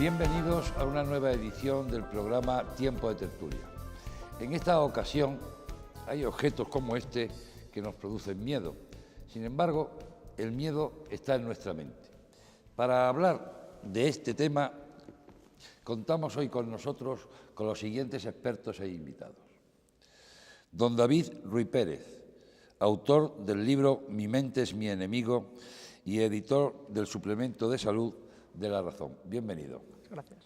Bienvenidos a una nueva edición del programa Tiempo de Tertulia. En esta ocasión hay objetos como este que nos producen miedo. Sin embargo, el miedo está en nuestra mente. Para hablar de este tema, contamos hoy con nosotros con los siguientes expertos e invitados. Don David Ruy Pérez, autor del libro Mi mente es mi enemigo y editor del suplemento de salud de La Razón. Bienvenido. Gracias.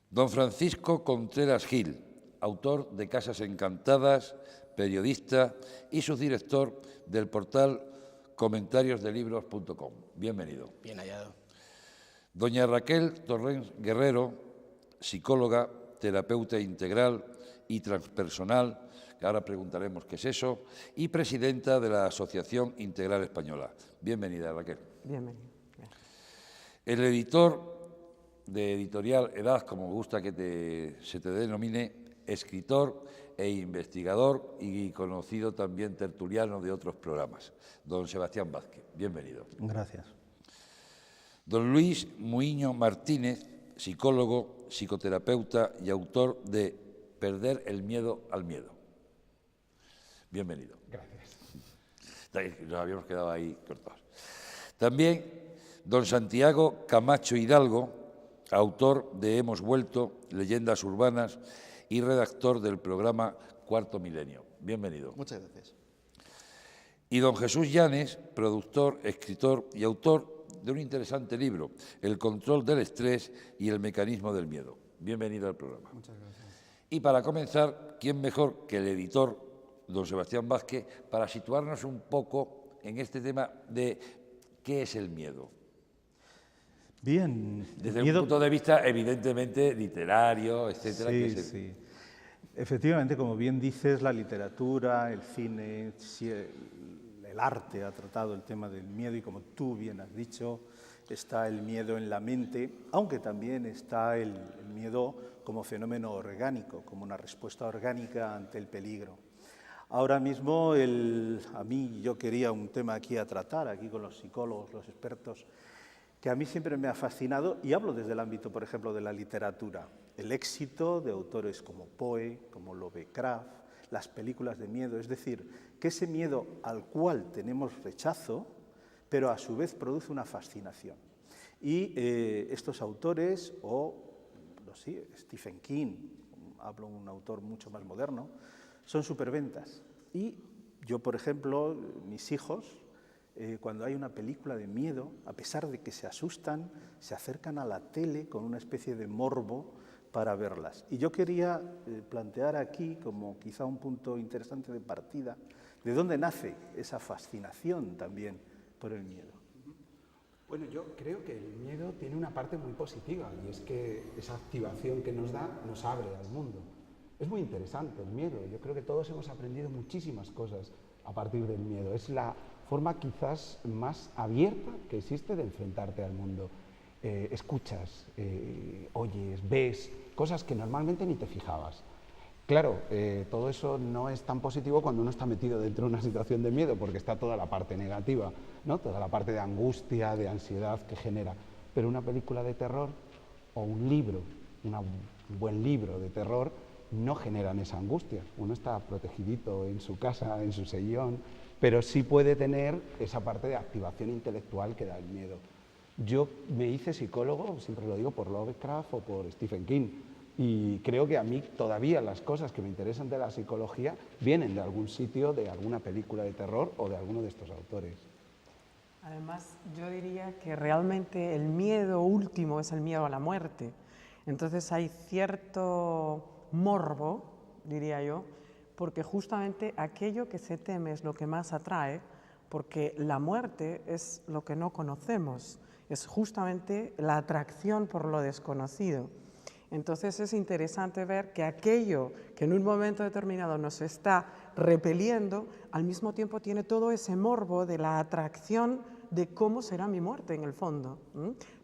Don Francisco Contreras Gil, autor de Casas Encantadas, periodista y subdirector del portal comentariosdelibros.com. Bienvenido. Bien hallado. Doña Raquel Torrens Guerrero, psicóloga, terapeuta integral y transpersonal, que ahora preguntaremos qué es eso, y presidenta de la Asociación Integral Española. Bienvenida, Raquel. Bienvenido. Gracias. El editor de Editorial Edad, como me gusta que se te denomine, escritor e investigador y conocido también tertuliano de otros programas, don Sebastián Vázquez. Bienvenido. Gracias. Don Luis Muiño Martínez, psicólogo, psicoterapeuta y autor de Perder el miedo al miedo. Bienvenido. Gracias. Nos habíamos quedado ahí cortados. También don Santiago Camacho Hidalgo, autor de Hemos vuelto, Leyendas urbanas y redactor del programa Cuarto Milenio. Bienvenido. Muchas gracias. Y don Jesús Llanes, productor, escritor y autor de un interesante libro, El control del estrés y el mecanismo del miedo. Bienvenido al programa. Muchas gracias. Y para comenzar, ¿quién mejor que el editor, don Sebastián Vázquez, para situarnos un poco en este tema de qué es el miedo? Bien. Desde un punto de vista, evidentemente, literario, etcétera. Sí. Efectivamente, como bien dices, la literatura, el cine, el arte ha tratado el tema del miedo y, como tú bien has dicho, está el miedo en la mente, aunque también está el miedo como fenómeno orgánico, como una respuesta orgánica ante el peligro. Ahora mismo, yo quería un tema aquí a tratar, aquí con los psicólogos, los expertos, que a mí siempre me ha fascinado, y hablo desde el ámbito, por ejemplo, de la literatura. El éxito de autores como Poe, como Lovecraft, las películas de miedo, es decir, que ese miedo al cual tenemos rechazo, pero a su vez produce una fascinación. Y estos autores, Stephen King, hablo de un autor mucho más moderno, son superventas. Y yo, por ejemplo, mis hijos, cuando hay una película de miedo, a pesar de que se asustan, se acercan a la tele con una especie de morbo para verlas. Y yo quería plantear aquí, como quizá un punto interesante de partida, de dónde nace esa fascinación también por el miedo. Bueno, yo creo que el miedo tiene una parte muy positiva y es que esa activación que nos da nos abre al mundo. Es muy interesante el miedo. Yo creo que todos hemos aprendido muchísimas cosas a partir del miedo. Es la forma quizás más abierta que existe de enfrentarte al mundo. Escuchas, oyes, ves cosas que normalmente ni te fijabas. Claro, todo eso no es tan positivo cuando uno está metido dentro de una situación de miedo, porque está toda la parte negativa, ¿no? Toda la parte de angustia, de ansiedad que genera. Pero una película de terror o un libro, un buen libro de terror, no generan esa angustia. Uno está protegidito en su casa, en su sillón, pero sí puede tener esa parte de activación intelectual que da el miedo. Yo me hice psicólogo, siempre lo digo, por Lovecraft o por Stephen King, y creo que a mí todavía las cosas que me interesan de la psicología vienen de algún sitio, de alguna película de terror o de alguno de estos autores. Además, yo diría que realmente el miedo último es el miedo a la muerte. Entonces hay cierto morbo, diría yo, porque justamente aquello que se teme es lo que más atrae, porque la muerte es lo que no conocemos, es justamente la atracción por lo desconocido. Entonces es interesante ver que aquello que en un momento determinado nos está repeliendo, al mismo tiempo tiene todo ese morbo de la atracción de cómo será mi muerte en el fondo.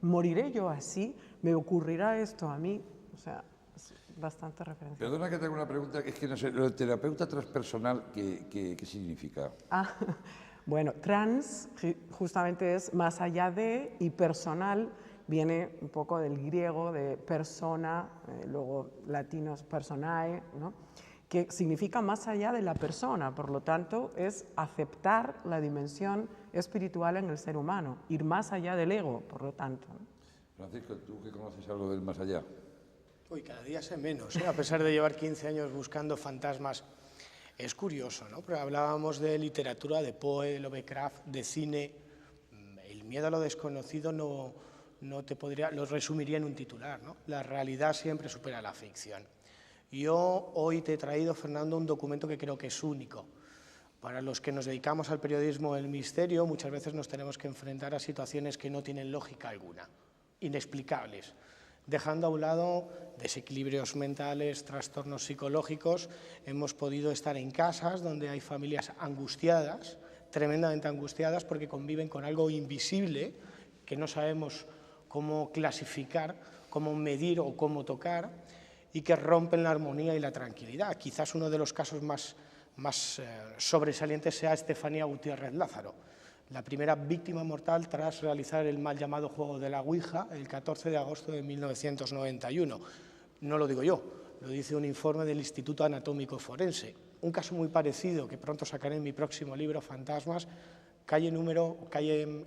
¿Moriré yo así? ¿Me ocurrirá esto a mí? O sea, es bastante referencia. Perdona que te haga una pregunta, es que no sé, lo del terapeuta transpersonal, ¿qué significa? Bueno, trans justamente es más allá de y personal, viene un poco del griego de persona, luego latinos personae, ¿no? Que significa más allá de la persona, por lo tanto es aceptar la dimensión espiritual en el ser humano, ir más allá del ego, por lo tanto, ¿no? Francisco, ¿tú que conoces algo del más allá? Uy, cada día sé menos, ¿eh? A pesar de llevar 15 años buscando fantasmas. Es curioso, ¿no? Pero hablábamos de literatura, de Poe, de Lovecraft, de cine. El miedo a lo desconocido no te podría, lo resumiría en un titular, ¿no? La realidad siempre supera la ficción. Yo hoy te he traído, Fernando, un documento que creo que es único. Para los que nos dedicamos al periodismo del misterio, muchas veces nos tenemos que enfrentar a situaciones que no tienen lógica alguna, inexplicables, dejando a un lado desequilibrios mentales, trastornos psicológicos. Hemos podido estar en casas donde hay familias angustiadas, tremendamente angustiadas, porque conviven con algo invisible que no sabemos cómo clasificar, cómo medir o cómo tocar, y que rompen la armonía y la tranquilidad. Quizás uno de los casos más sobresalientes sea Estefanía Gutiérrez Lázaro, la primera víctima mortal tras realizar el mal llamado juego de la Ouija el 14 de agosto de 1991. No lo digo yo, lo dice un informe del Instituto Anatómico Forense. Un caso muy parecido que pronto sacaré en mi próximo libro, Fantasmas, calle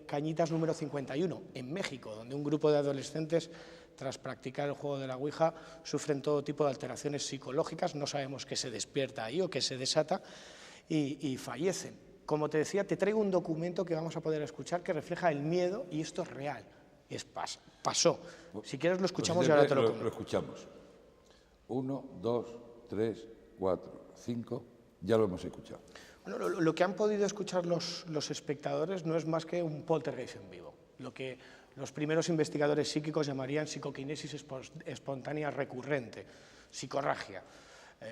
Cañitas número 51, en México, donde un grupo de adolescentes, tras practicar el juego de la Ouija, sufren todo tipo de alteraciones psicológicas, no sabemos qué se despierta ahí o qué se desata, y fallecen. Como te decía, te traigo un documento que vamos a poder escuchar que refleja el miedo, y esto es real, pasó. Si quieres lo escuchamos Pues y ahora te lo lo comento. escuchamos. 1, 2, 3, 4, 5, ya lo hemos escuchado. Bueno, lo que han podido escuchar los espectadores no es más que un poltergeist en vivo, lo que los primeros investigadores psíquicos llamarían psicoquinesis espontánea recurrente, psicorragia.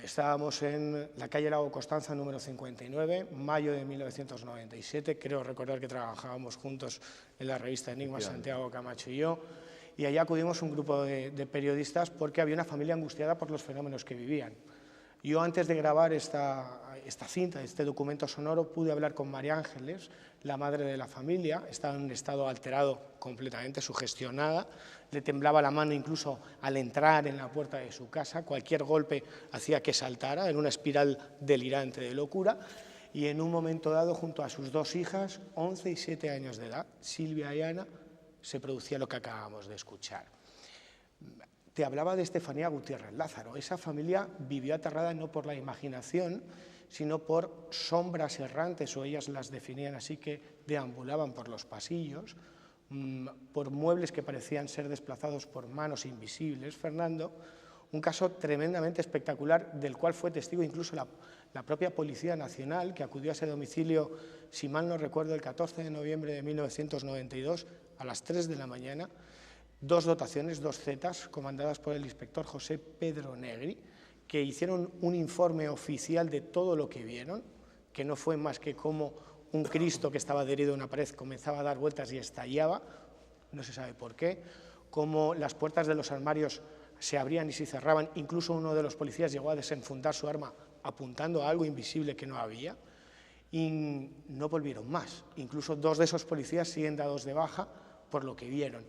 Estábamos en la calle Lago Constanza número 59, mayo de 1997, creo recordar que trabajábamos juntos en la revista Enigma, Santiago Camacho y yo, y allá acudimos un grupo de periodistas porque había una familia angustiada por los fenómenos que vivían. Yo, antes de grabar esta cinta, este documento sonoro, pude hablar con María Ángeles, la madre de la familia. Estaba en un estado alterado, completamente sugestionada, le temblaba la mano incluso al entrar en la puerta de su casa, cualquier golpe hacía que saltara en una espiral delirante de locura, y en un momento dado, junto a sus dos hijas, 11 y 7 años de edad, Silvia y Ana, se producía lo que acabamos de escuchar. Te hablaba de Estefanía Gutiérrez Lázaro. Esa familia vivió aterrada no por la imaginación, sino por sombras errantes, o ellas las definían así, que deambulaban por los pasillos, por muebles que parecían ser desplazados por manos invisibles. Fernando, un caso tremendamente espectacular, del cual fue testigo incluso la propia Policía Nacional, que acudió a ese domicilio, si mal no recuerdo, el 14 de noviembre de 1992, a las 3 de la mañana, 2 dotaciones, 2 Zetas, comandadas por el inspector José Pedro Negri, que hicieron un informe oficial de todo lo que vieron, que no fue más que como un Cristo que estaba adherido a una pared comenzaba a dar vueltas y estallaba, no se sabe por qué, como las puertas de los armarios se abrían y se cerraban, incluso uno de los policías llegó a desenfundar su arma apuntando a algo invisible que no había, y no volvieron más. Incluso 2 de esos policías siguen dados de baja por lo que vieron.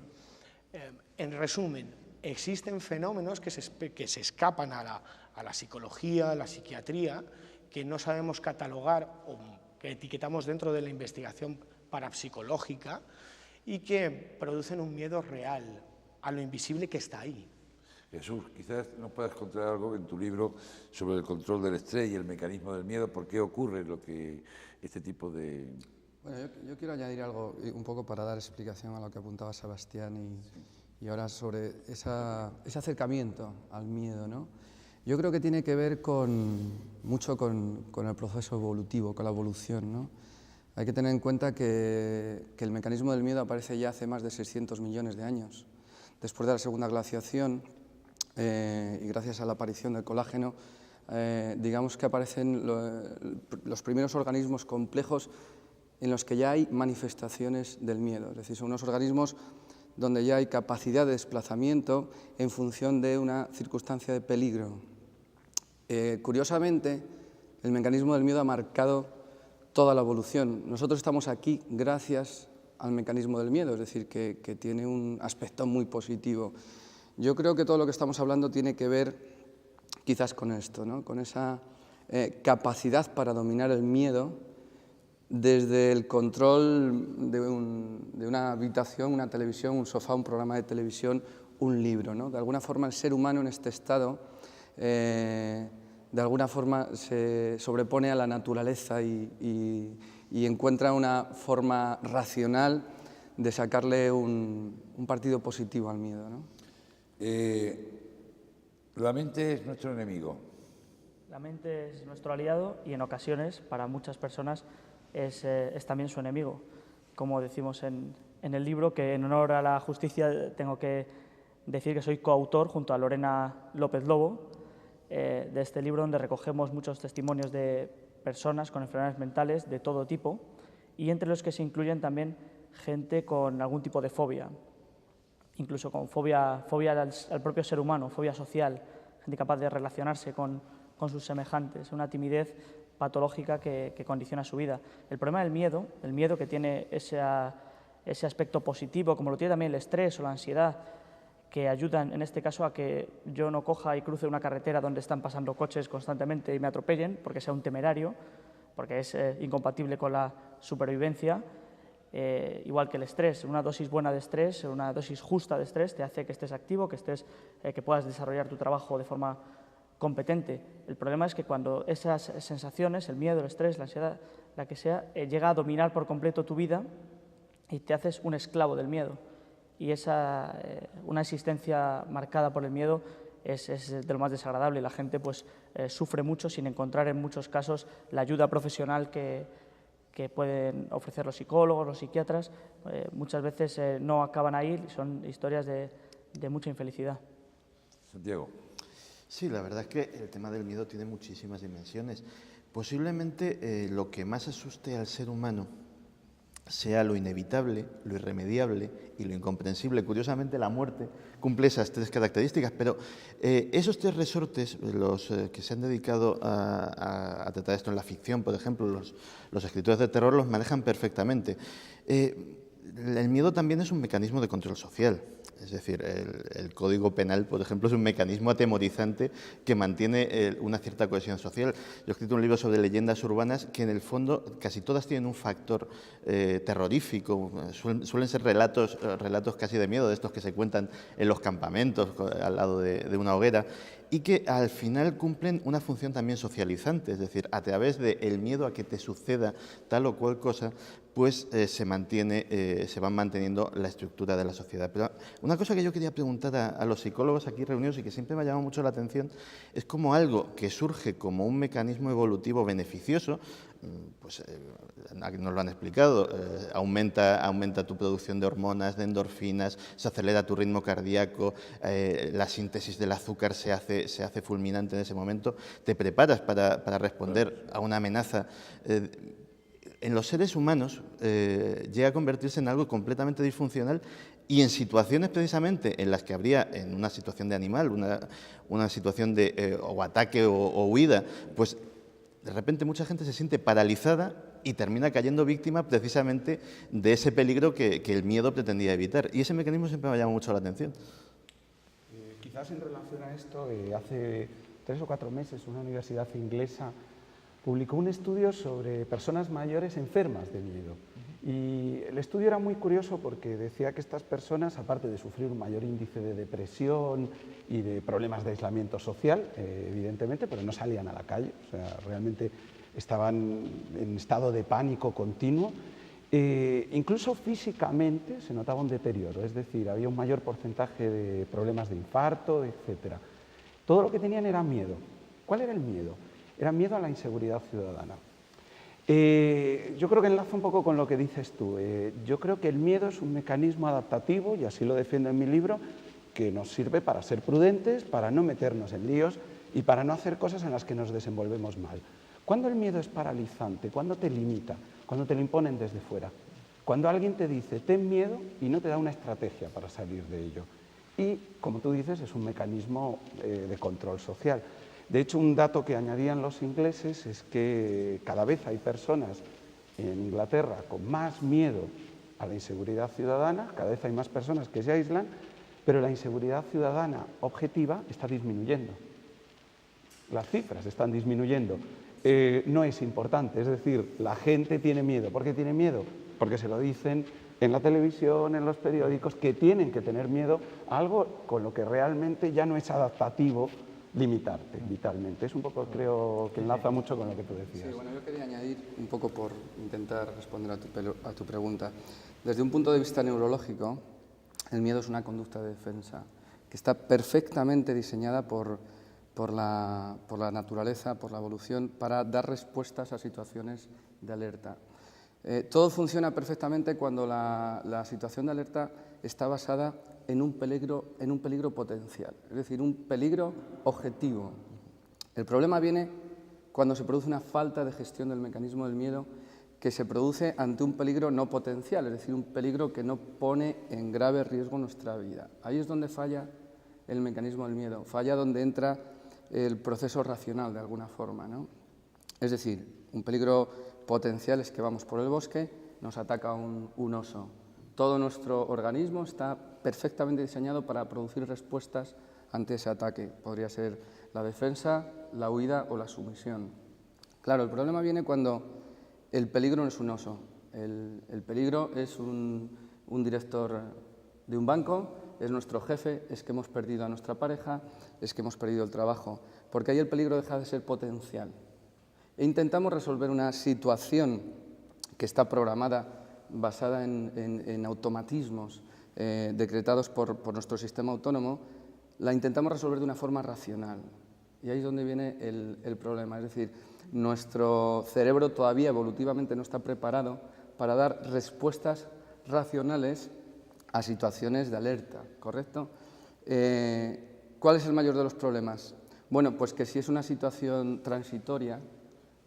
En resumen, existen fenómenos que se escapan a la psicología, a la psiquiatría, que no sabemos catalogar o que etiquetamos dentro de la investigación parapsicológica y que producen un miedo real a lo invisible que está ahí. Jesús, quizás nos puedas contar algo en tu libro sobre el control del estrés y el mecanismo del miedo, por qué ocurre este tipo de... Bueno, yo quiero añadir algo un poco para dar explicación a lo que apuntaba Sebastián y ahora sobre ese acercamiento al miedo, ¿no? Yo creo que tiene que ver mucho con el proceso evolutivo, con la evolución, ¿no? Hay que tener en cuenta que el mecanismo del miedo aparece ya hace más de 600 millones de años. Después de la segunda glaciación y gracias a la aparición del colágeno, digamos que aparecen los primeros organismos complejos en los que ya hay manifestaciones del miedo. Es decir, son unos organismos donde ya hay capacidad de desplazamiento en función de una circunstancia de peligro. Curiosamente, el mecanismo del miedo ha marcado toda la evolución. Nosotros estamos aquí gracias al mecanismo del miedo, es decir, que tiene un aspecto muy positivo. Yo creo que todo lo que estamos hablando tiene que ver quizás con esto, ¿no? Con esa capacidad para dominar el miedo desde el control de una habitación, una televisión, un sofá, un programa de televisión, un libro, ¿no? De alguna forma el ser humano en este estado de alguna forma se sobrepone a la naturaleza y encuentra una forma racional de sacarle un partido positivo al miedo, ¿no? La mente es nuestro enemigo. La mente es nuestro aliado y en ocasiones, para muchas personas, es también su enemigo. Como decimos en el libro, que en honor a la justicia tengo que decir que soy coautor junto a Lorena López Lobo de este libro, donde recogemos muchos testimonios de personas con enfermedades mentales de todo tipo y entre los que se incluyen también gente con algún tipo de fobia, incluso con fobia al propio ser humano, fobia social, gente capaz de relacionarse con sus semejantes, una timidez patológica que condiciona su vida. El problema del miedo, el miedo que tiene ese aspecto positivo, como lo tiene también el estrés o la ansiedad, que ayudan en este caso a que yo no coja y cruce una carretera donde están pasando coches constantemente y me atropellen, porque sea un temerario, porque es incompatible con la supervivencia. Igual que el estrés, una dosis buena de estrés, una dosis justa de estrés te hace que estés activo, que puedas desarrollar tu trabajo de forma competente. El problema es que cuando esas sensaciones, el miedo, el estrés, la ansiedad, la que sea, llega a dominar por completo tu vida y te haces un esclavo del miedo. Y una existencia marcada por el miedo es de lo más desagradable. La gente pues, sufre mucho sin encontrar en muchos casos la ayuda profesional que pueden ofrecer los psicólogos, los psiquiatras. Muchas veces no acaban ahí, son historias de mucha infelicidad. Santiago. Sí, la verdad es que el tema del miedo tiene muchísimas dimensiones. Posiblemente lo que más asuste al ser humano sea lo inevitable, lo irremediable y lo incomprensible. Curiosamente, la muerte cumple esas tres características, pero esos tres resortes, los que se han dedicado a tratar esto en la ficción, por ejemplo, los escritores de terror los manejan perfectamente. El miedo también es un mecanismo de control social. Es decir, el Código Penal, por ejemplo, es un mecanismo atemorizante que mantiene una cierta cohesión social. Yo he escrito un libro sobre leyendas urbanas que, en el fondo, casi todas tienen un factor terrorífico. Suelen ser relatos casi de miedo, de estos que se cuentan en los campamentos, al lado de una hoguera, y que al final cumplen una función también socializante. Es decir, a través del miedo a que te suceda tal o cual cosa, pues se van manteniendo la estructura de la sociedad. Pero una cosa que yo quería preguntar a los psicólogos aquí reunidos y que siempre me ha llamado mucho la atención es cómo algo que surge como un mecanismo evolutivo beneficioso, pues nos lo han explicado, aumenta tu producción de hormonas, de endorfinas, se acelera tu ritmo cardíaco, la síntesis del azúcar se hace fulminante en ese momento, te preparas para responder a una amenaza. En los seres humanos llega a convertirse en algo completamente disfuncional y en situaciones precisamente en las que habría, en una situación de animal, una situación de o ataque o huida, pues de repente mucha gente se siente paralizada y termina cayendo víctima precisamente de ese peligro que el miedo pretendía evitar. Y ese mecanismo siempre me llama mucho la atención. Quizás en relación a esto, hace 3 o 4 meses una universidad inglesa publicó un estudio sobre personas mayores enfermas de miedo. Y el estudio era muy curioso porque decía que estas personas, aparte de sufrir un mayor índice de depresión y de problemas de aislamiento social, evidentemente, pero no salían a la calle, o sea, realmente estaban en estado de pánico continuo, incluso físicamente se notaba un deterioro, es decir, había un mayor porcentaje de problemas de infarto, etc. Todo lo que tenían era miedo. ¿Cuál era el miedo? Era miedo a la inseguridad ciudadana. Yo creo que enlaza un poco con lo que dices tú. Yo creo que el miedo es un mecanismo adaptativo, y así lo defiendo en mi libro, que nos sirve para ser prudentes, para no meternos en líos y para no hacer cosas en las que nos desenvolvemos mal. ¿Cuándo el miedo es paralizante? ¿Cuándo te limita? Cuando te lo imponen desde fuera. Cuando alguien te dice, ten miedo, y no te da una estrategia para salir de ello. Y, como tú dices, es un mecanismo de control social. De hecho, un dato que añadían los ingleses es que cada vez hay personas en Inglaterra con más miedo a la inseguridad ciudadana, cada vez hay más personas que se aíslan, pero la inseguridad ciudadana objetiva está disminuyendo. Las cifras están disminuyendo. No es importante, es decir, la gente tiene miedo. ¿Por qué tiene miedo? Porque se lo dicen en la televisión, en los periódicos, que tienen que tener miedo a algo con lo que realmente ya no es adaptativo limitarte vitalmente. Es un poco, creo, que enlaza mucho con lo que tú decías. Sí, bueno, yo quería añadir un poco por intentar responder a tu pregunta. Desde un punto de vista neurológico, el miedo es una conducta de defensa que está perfectamente diseñada por la naturaleza, por la evolución, para dar respuestas a situaciones de alerta. Todo funciona perfectamente cuando la situación de alerta está basada en un peligro potencial, es decir, un peligro objetivo. El problema viene cuando se produce una falta de gestión del mecanismo del miedo que se produce ante un peligro no potencial, es decir, un peligro que no pone en grave riesgo nuestra vida. Ahí es donde falla el mecanismo del miedo, falla donde entra el proceso racional de alguna forma, ¿no? Es decir, un peligro potencial es que vamos por el bosque, nos ataca un oso. Todo nuestro organismo está perfectamente diseñado para producir respuestas ante ese ataque. Podría ser la defensa, la huida o la sumisión. Claro, el problema viene cuando el peligro no es un oso. El peligro es un director de un banco, es nuestro jefe, es que hemos perdido a nuestra pareja, es que hemos perdido el trabajo. Porque ahí el peligro deja de ser potencial. E intentamos resolver una situación que está programada, basada en automatismos decretados por nuestro sistema autónomo, la intentamos resolver de una forma racional. Y ahí es donde viene el problema. Es decir, nuestro cerebro todavía evolutivamente no está preparado para dar respuestas racionales a situaciones de alerta, ¿correcto? ¿Cuál es el mayor de los problemas? Bueno, pues que si es una situación transitoria,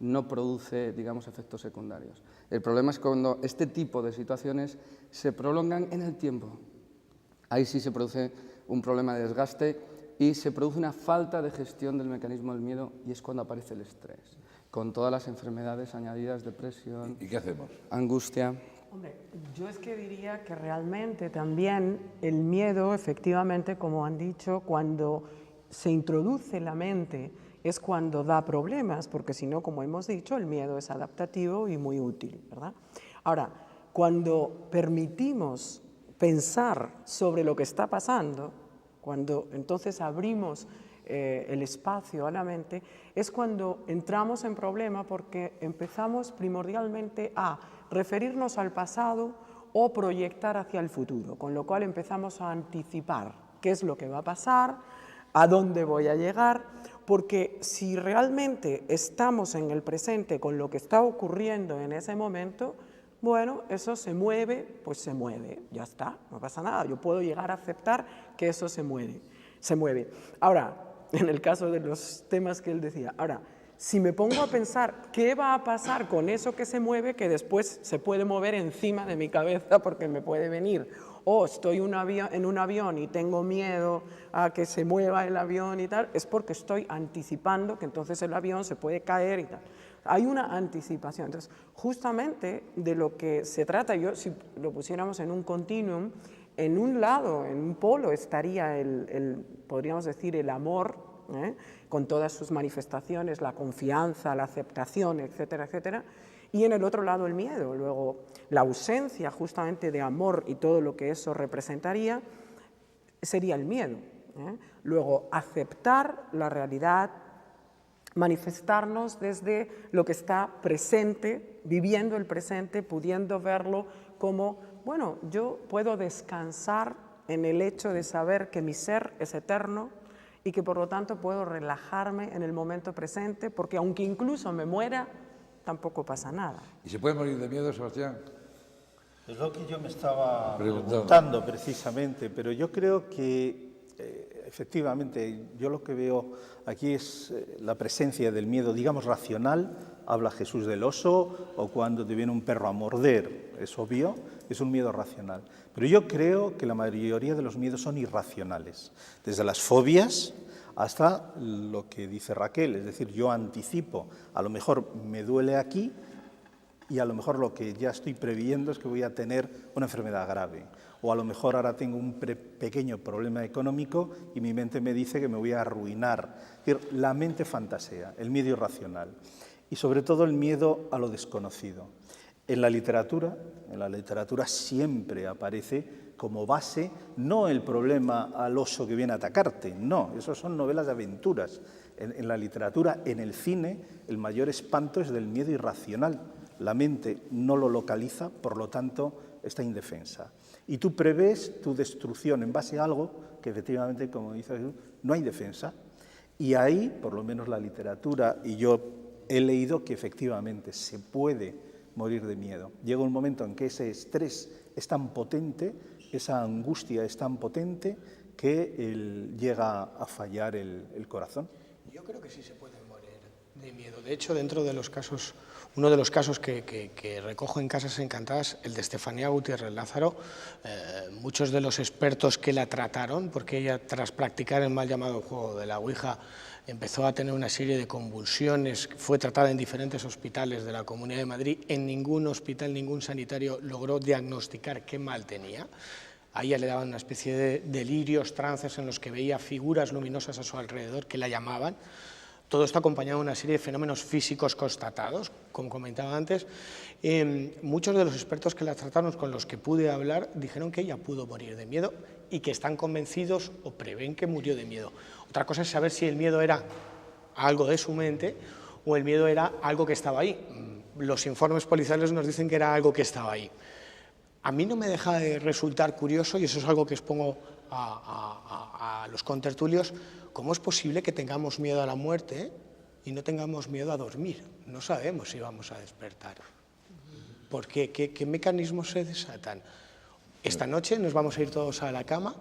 no produce, digamos, efectos secundarios. El problema es cuando este tipo de situaciones se prolongan en el tiempo. Ahí sí se produce un problema de desgaste y se produce una falta de gestión del mecanismo del miedo y es cuando aparece el estrés, con todas las enfermedades añadidas, depresión, ¿Y qué hacemos? angustia. Hombre, yo es que diría que realmente también el miedo, efectivamente, como han dicho, cuando se introduce en la mente es cuando da problemas, porque si no, como hemos dicho, el miedo es adaptativo y muy útil, ¿verdad? Ahora, cuando permitimos pensar sobre lo que está pasando, cuando entonces abrimos el espacio a la mente, es cuando entramos en problema porque empezamos primordialmente a referirnos al pasado o proyectar hacia el futuro, con lo cual empezamos a anticipar qué es lo que va a pasar, a dónde voy a llegar, porque si realmente estamos en el presente con lo que está ocurriendo en ese momento, bueno, eso se mueve, pues se mueve, ya está, no pasa nada, yo puedo llegar a aceptar que eso se mueve. Ahora, en el caso de los temas que él decía, ahora, si me pongo a pensar qué va a pasar con eso que se mueve, que después se puede mover encima de mi cabeza porque me puede venir, o estoy en un avión y tengo miedo a que se mueva el avión y tal, es porque estoy anticipando que entonces el avión se puede caer y tal. Hay una anticipación. Entonces, justamente de lo que se trata, si lo pusiéramos en un continuum, en un lado, en un polo, estaría podríamos decir, el amor, con todas sus manifestaciones, la confianza, la aceptación, etcétera, etcétera, y en el otro lado el miedo. Luego, la ausencia justamente de amor y todo lo que eso representaría sería el miedo. Luego, aceptar la realidad, manifestarnos desde lo que está presente, viviendo el presente, pudiendo verlo como, bueno, yo puedo descansar en el hecho de saber que mi ser es eterno y que por lo tanto puedo relajarme en el momento presente, porque aunque incluso me muera, tampoco pasa nada. ¿Y se puede morir de miedo, Sebastián? Es lo que yo me estaba preguntando precisamente, pero yo creo que efectivamente yo lo que veo aquí es la presencia del miedo, digamos, racional. Habla Jesús del oso o cuando te viene un perro a morder, es obvio, es un miedo racional. Pero yo creo que la mayoría de los miedos son irracionales, desde las fobias hasta lo que dice Raquel, es decir, yo anticipo, a lo mejor me duele aquí, y a lo mejor lo que ya estoy previendo es que voy a tener una enfermedad grave. O a lo mejor ahora tengo un pequeño problema económico y mi mente me dice que me voy a arruinar. Es decir, la mente fantasea, el miedo irracional y sobre todo el miedo a lo desconocido. En la literatura siempre aparece como base no el problema al oso que viene a atacarte, no, eso son novelas de aventuras. En la literatura, en el cine, el mayor espanto es del miedo irracional. La mente no lo localiza, por lo tanto, está indefensa. Y tú prevés tu destrucción en base a algo que efectivamente, como dice Jesús, no hay defensa. Y ahí, por lo menos la literatura, y yo he leído que efectivamente se puede morir de miedo. Llega un momento en que ese estrés es tan potente, esa angustia es tan potente, que llega a fallar el corazón. Yo creo que sí se puede morir de miedo. De hecho, dentro de los casos, uno de los casos que recojo en Casas Encantadas, el de Estefanía Gutiérrez Lázaro, muchos de los expertos que la trataron, porque ella tras practicar el mal llamado juego de la Ouija empezó a tener una serie de convulsiones, fue tratada en diferentes hospitales de la Comunidad de Madrid, en ningún hospital, ningún sanitario logró diagnosticar qué mal tenía. A ella le daban una especie de delirios, trances en los que veía figuras luminosas a su alrededor que la llamaban. Todo esto acompañado de una serie de fenómenos físicos constatados, como comentaba antes. Muchos de los expertos que la trataron, con los que pude hablar, dijeron que ella pudo morir de miedo y que están convencidos o prevén que murió de miedo. Otra cosa es saber si el miedo era algo de su mente o el miedo era algo que estaba ahí. Los informes policiales nos dicen que era algo que estaba ahí. A mí no me deja de resultar curioso, y eso es algo que expongo a los contertulios, cómo es posible que tengamos miedo a la muerte y no tengamos miedo a dormir. No sabemos si vamos a despertar. ¿Por qué? ¿Qué mecanismos se desatan? Esta noche nos vamos a ir todos a la cama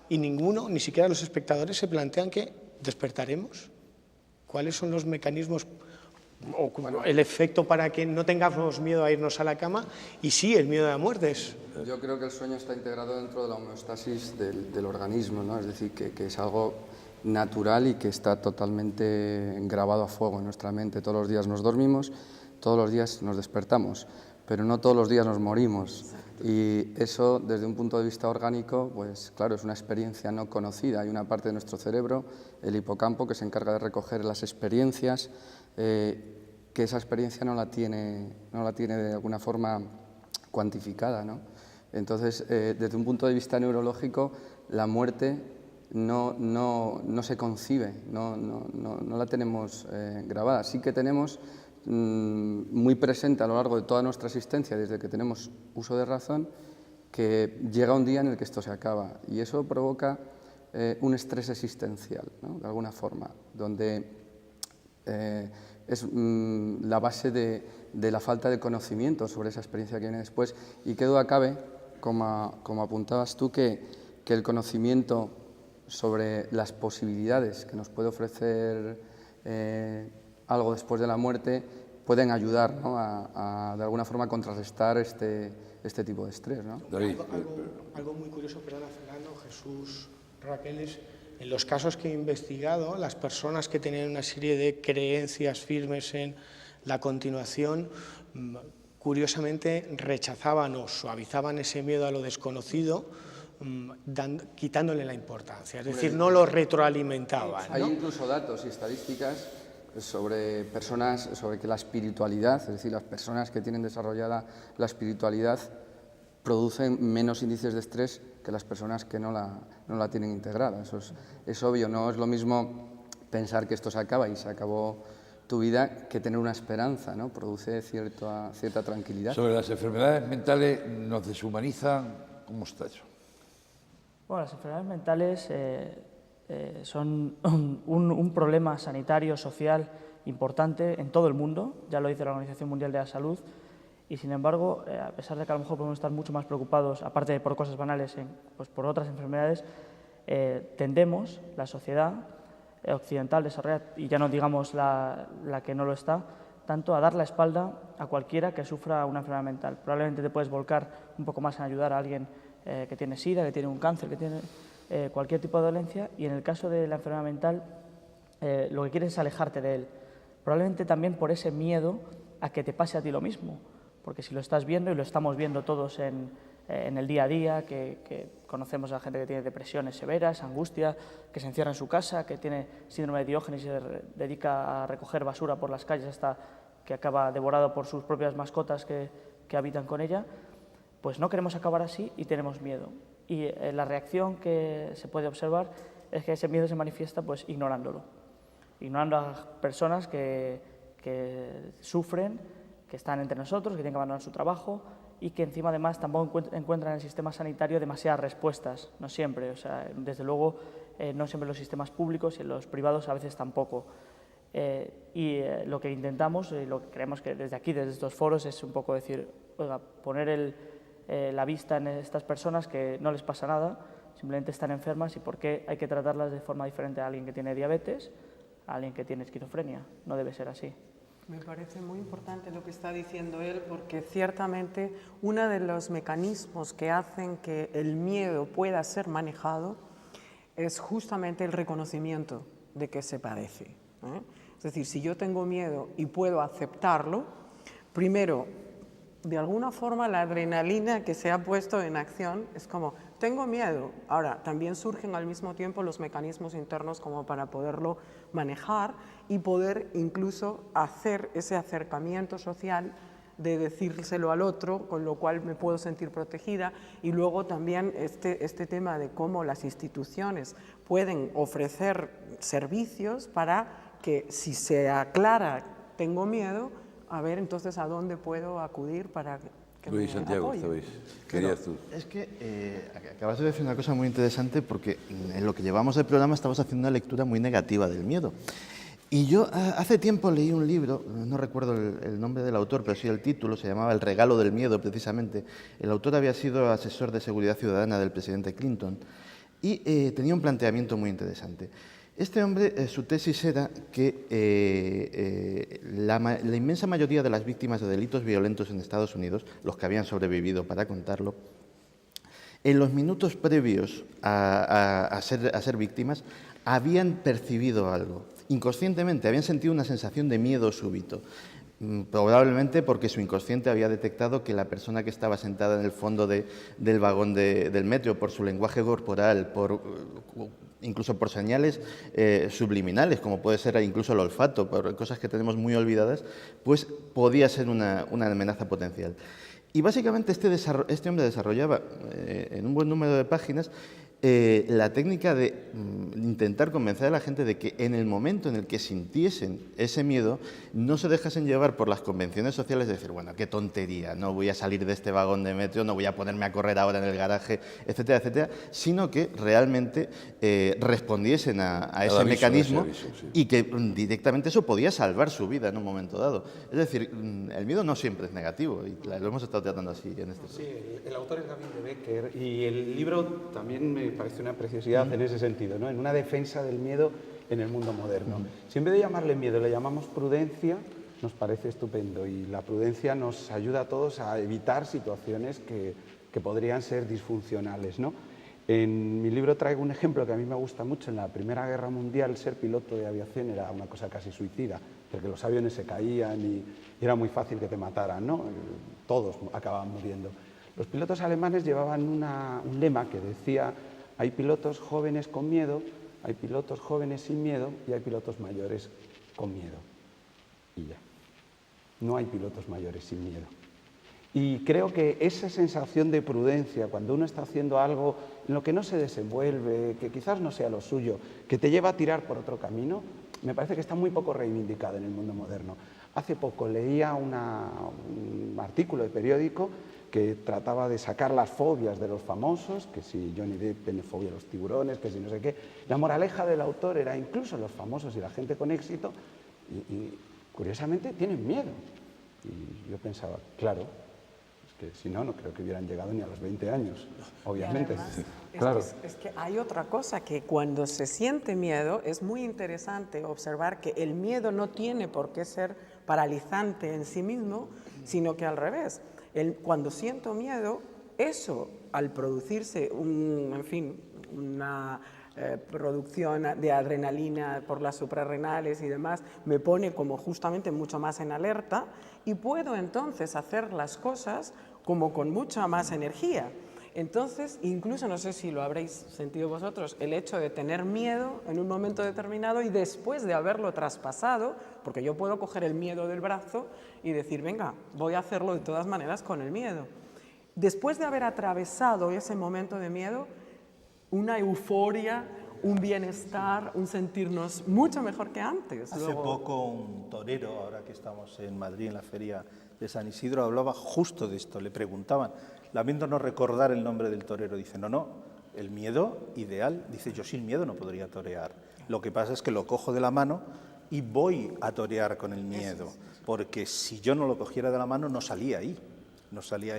y ninguno, ni siquiera los espectadores, se plantean que despertaremos. ¿Cuáles son los mecanismos o el efecto para que no tengamos miedo a irnos a la cama? Y sí, el miedo a la muerte es... Yo creo que el sueño está integrado dentro de la homeostasis del organismo, ¿no? Es decir, que es algo natural y que está totalmente grabado a fuego en nuestra mente. Todos los días nos dormimos, todos los días nos despertamos, pero no todos los días nos morimos. Y eso, desde un punto de vista orgánico, pues claro, es una experiencia no conocida. Hay una parte de nuestro cerebro, el hipocampo, que se encarga de recoger las experiencias, que esa experiencia no la tiene de alguna forma cuantificada, ¿no? Entonces, desde un punto de vista neurológico, la muerte no se concibe, no la tenemos grabada. Sí que tenemos muy presente a lo largo de toda nuestra existencia, desde que tenemos uso de razón, que llega un día en el que esto se acaba. Y eso provoca un estrés existencial, ¿no? De alguna forma, donde es la base de la falta de conocimiento sobre esa experiencia que viene después. Y qué duda cabe, como apuntabas tú, que el conocimiento sobre las posibilidades que nos puede ofrecer algo después de la muerte pueden ayudar, ¿no? a de alguna forma contrarrestar este tipo de estrés, ¿no? Algo muy curioso, perdona Fernando, Jesús, Raquel, es en los casos que he investigado, las personas que tenían una serie de creencias firmes en la continuación, curiosamente rechazaban o suavizaban ese miedo a lo desconocido, quitándole la importancia, es decir, no lo retroalimentaban, ¿no? Hay incluso datos y estadísticas sobre personas, sobre que la espiritualidad, es decir, las personas que tienen desarrollada la espiritualidad producen menos índices de estrés que las personas que no la tienen integrada. Eso es obvio, no es lo mismo pensar que esto se acaba y se acabó tu vida que tener una esperanza, ¿no? Produce cierta tranquilidad. Sobre las enfermedades mentales, ¿nos deshumanizan? ¿Cómo está eso? Bueno, las enfermedades mentales son un problema sanitario, social, importante en todo el mundo, ya lo dice la Organización Mundial de la Salud, y sin embargo, a pesar de que a lo mejor podemos estar mucho más preocupados, aparte de por cosas banales, pues por otras enfermedades, tendemos, la sociedad occidental desarrollada, y ya no digamos la que no lo está, tanto a dar la espalda a cualquiera que sufra una enfermedad mental. Probablemente te puedes volcar un poco más en ayudar a alguien que tiene SIDA, que tiene un cáncer, que tiene cualquier tipo de dolencia, y en el caso de la enfermedad mental lo que quieres es alejarte de él. Probablemente también por ese miedo a que te pase a ti lo mismo. porque si lo estás viendo, y lo estamos viendo todos en el día a día, que conocemos a gente que tiene depresiones severas, angustia, que se encierra en su casa, que tiene síndrome de Diógenes y se dedica a recoger basura por las calles hasta que acaba devorado por sus propias mascotas que habitan con ella, pues no queremos acabar así y tenemos miedo. Y la reacción que se puede observar es que ese miedo se manifiesta pues ignorándolo, ignorando a personas que sufren, que están entre nosotros, que tienen que abandonar su trabajo y que encima además tampoco encuentran en el sistema sanitario demasiadas respuestas, no siempre, o sea, desde luego no siempre en los sistemas públicos y en los privados a veces tampoco. Lo que intentamos y lo que creemos que desde aquí, desde estos foros, es un poco decir, oiga, poner la vista en estas personas que no les pasa nada, simplemente están enfermas y por qué hay que tratarlas de forma diferente a alguien que tiene diabetes, a alguien que tiene esquizofrenia. No debe ser así. Me parece muy importante lo que está diciendo él, porque ciertamente uno de los mecanismos que hacen que el miedo pueda ser manejado es justamente el reconocimiento de que se padece, ¿eh? Es decir, si yo tengo miedo y puedo aceptarlo, primero, de alguna forma la adrenalina que se ha puesto en acción es como, tengo miedo. Ahora, también surgen al mismo tiempo los mecanismos internos como para poderlo manejar y poder incluso hacer ese acercamiento social de decírselo al otro, con lo cual me puedo sentir protegida. Y luego también este tema de cómo las instituciones pueden ofrecer servicios para que si se aclara tengo miedo, a ver entonces a dónde puedo acudir para que Luis, me Santiago, apoyen. querías tú. Es que acabas de decir una cosa muy interesante porque en lo que llevamos del programa estamos haciendo una lectura muy negativa del miedo. Y yo hace tiempo leí un libro, no recuerdo el nombre del autor, pero sí el título, se llamaba El regalo del miedo, precisamente. El autor había sido asesor de seguridad ciudadana del presidente Clinton y tenía un planteamiento muy interesante. Este hombre, su tesis era que la inmensa mayoría de las víctimas de delitos violentos en Estados Unidos, los que habían sobrevivido para contarlo, en los minutos previos a ser víctimas, habían percibido algo. Inconscientemente habían sentido una sensación de miedo súbito, probablemente porque su inconsciente había detectado que la persona que estaba sentada en el fondo del vagón del metro, por su lenguaje corporal, incluso por señales subliminales, como puede ser incluso el olfato, por cosas que tenemos muy olvidadas, pues podía ser una amenaza potencial. Y básicamente este hombre desarrollaba en un buen número de páginas la técnica de intentar convencer a la gente de que en el momento en el que sintiesen ese miedo no se dejasen llevar por las convenciones sociales de decir, bueno, qué tontería, no voy a salir de este vagón de metro, no voy a ponerme a correr ahora en el garaje, etcétera, etcétera, sino que realmente respondiesen a ese mecanismo sí. Y que directamente eso podía salvar su vida en un momento dado. Es decir, el miedo no siempre es negativo y lo hemos estado tratando así en este Sí, el autor es Gavin de Becker y el libro también me parece una preciosidad en ese sentido, ¿no? En una defensa del miedo en el mundo moderno. Si en vez de llamarle miedo le llamamos prudencia, nos parece estupendo y la prudencia nos ayuda a todos a evitar situaciones que podrían ser disfuncionales, ¿no? En mi libro traigo un ejemplo que a mí me gusta mucho. En la Primera Guerra Mundial ser piloto de aviación era una cosa casi suicida, porque los aviones se caían y era muy fácil que te mataran, ¿no? Todos acababan muriendo. Los pilotos alemanes llevaban un lema que decía: hay pilotos jóvenes con miedo, hay pilotos jóvenes sin miedo y hay pilotos mayores con miedo. Y ya. No hay pilotos mayores sin miedo. Y creo que esa sensación de prudencia, cuando uno está haciendo algo en lo que no se desenvuelve, que quizás no sea lo suyo, que te lleva a tirar por otro camino, me parece que está muy poco reivindicada en el mundo moderno. Hace poco leía un artículo de periódico que trataba de sacar las fobias de los famosos, que si Johnny Depp tiene fobia a los tiburones, que si no sé qué. La moraleja del autor era incluso los famosos y la gente con éxito, y curiosamente tienen miedo. Y yo pensaba, claro, es que si no, no creo que hubieran llegado ni a los 20 años, obviamente. Además, claro. Es que hay otra cosa, que cuando se siente miedo es muy interesante observar que el miedo no tiene por qué ser paralizante en sí mismo, sino que al revés. Cuando siento miedo, eso, al producirse una producción de adrenalina por las suprarrenales y demás, me pone como justamente mucho más en alerta y puedo entonces hacer las cosas como con mucha más energía. Entonces, incluso, no sé si lo habréis sentido vosotros, el hecho de tener miedo en un momento determinado y después de haberlo traspasado, porque yo puedo coger el miedo del brazo y decir, venga, voy a hacerlo de todas maneras con el miedo. Después de haber atravesado ese momento de miedo, una euforia, un bienestar, un sentirnos mucho mejor que antes. Hace poco un torero, ahora que estamos en Madrid, en la feria de San Isidro, hablaba justo de esto. Le preguntaban, lamento no recordar el nombre del torero, dice, no, el miedo ideal, dice, yo sin miedo no podría torear. Lo que pasa es que lo cojo de la mano y voy a torear con el miedo, porque si yo no lo cogiera de la mano no salía ahí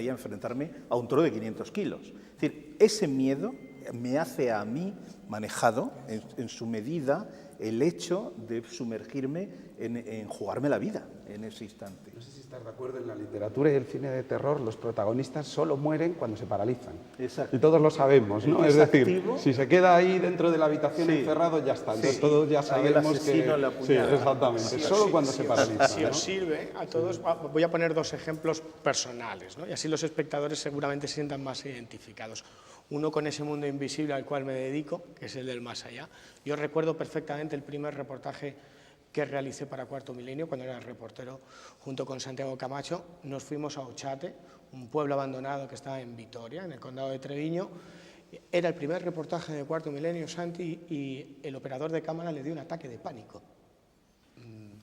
a enfrentarme a un toro de 500 kilos. Es decir, ese miedo me hace a mí, manejado en su medida, el hecho de sumergirme en jugarme la vida en ese instante. No sé si estás de acuerdo, en la literatura y el cine de terror los protagonistas solo mueren cuando se paralizan. Exacto. Y todos lo sabemos, ¿no? Es decir, si se queda ahí dentro de la habitación encerrado, ya está. Entonces todos ya sabemos que... Sí, exactamente. Solo cuando se paraliza. Si os sirve a todos, voy a poner dos ejemplos personales, ¿no? Y así los espectadores seguramente se sientan más identificados. Uno con ese mundo invisible al cual me dedico, que es el del más allá. Yo recuerdo perfectamente el primer reportaje que realicé para Cuarto Milenio, cuando era reportero, junto con Santiago Camacho. Nos fuimos a Ochate, un pueblo abandonado que estaba en Vitoria, en el condado de Treviño. Era el primer reportaje de Cuarto Milenio, Santi, y el operador de cámara le dio un ataque de pánico.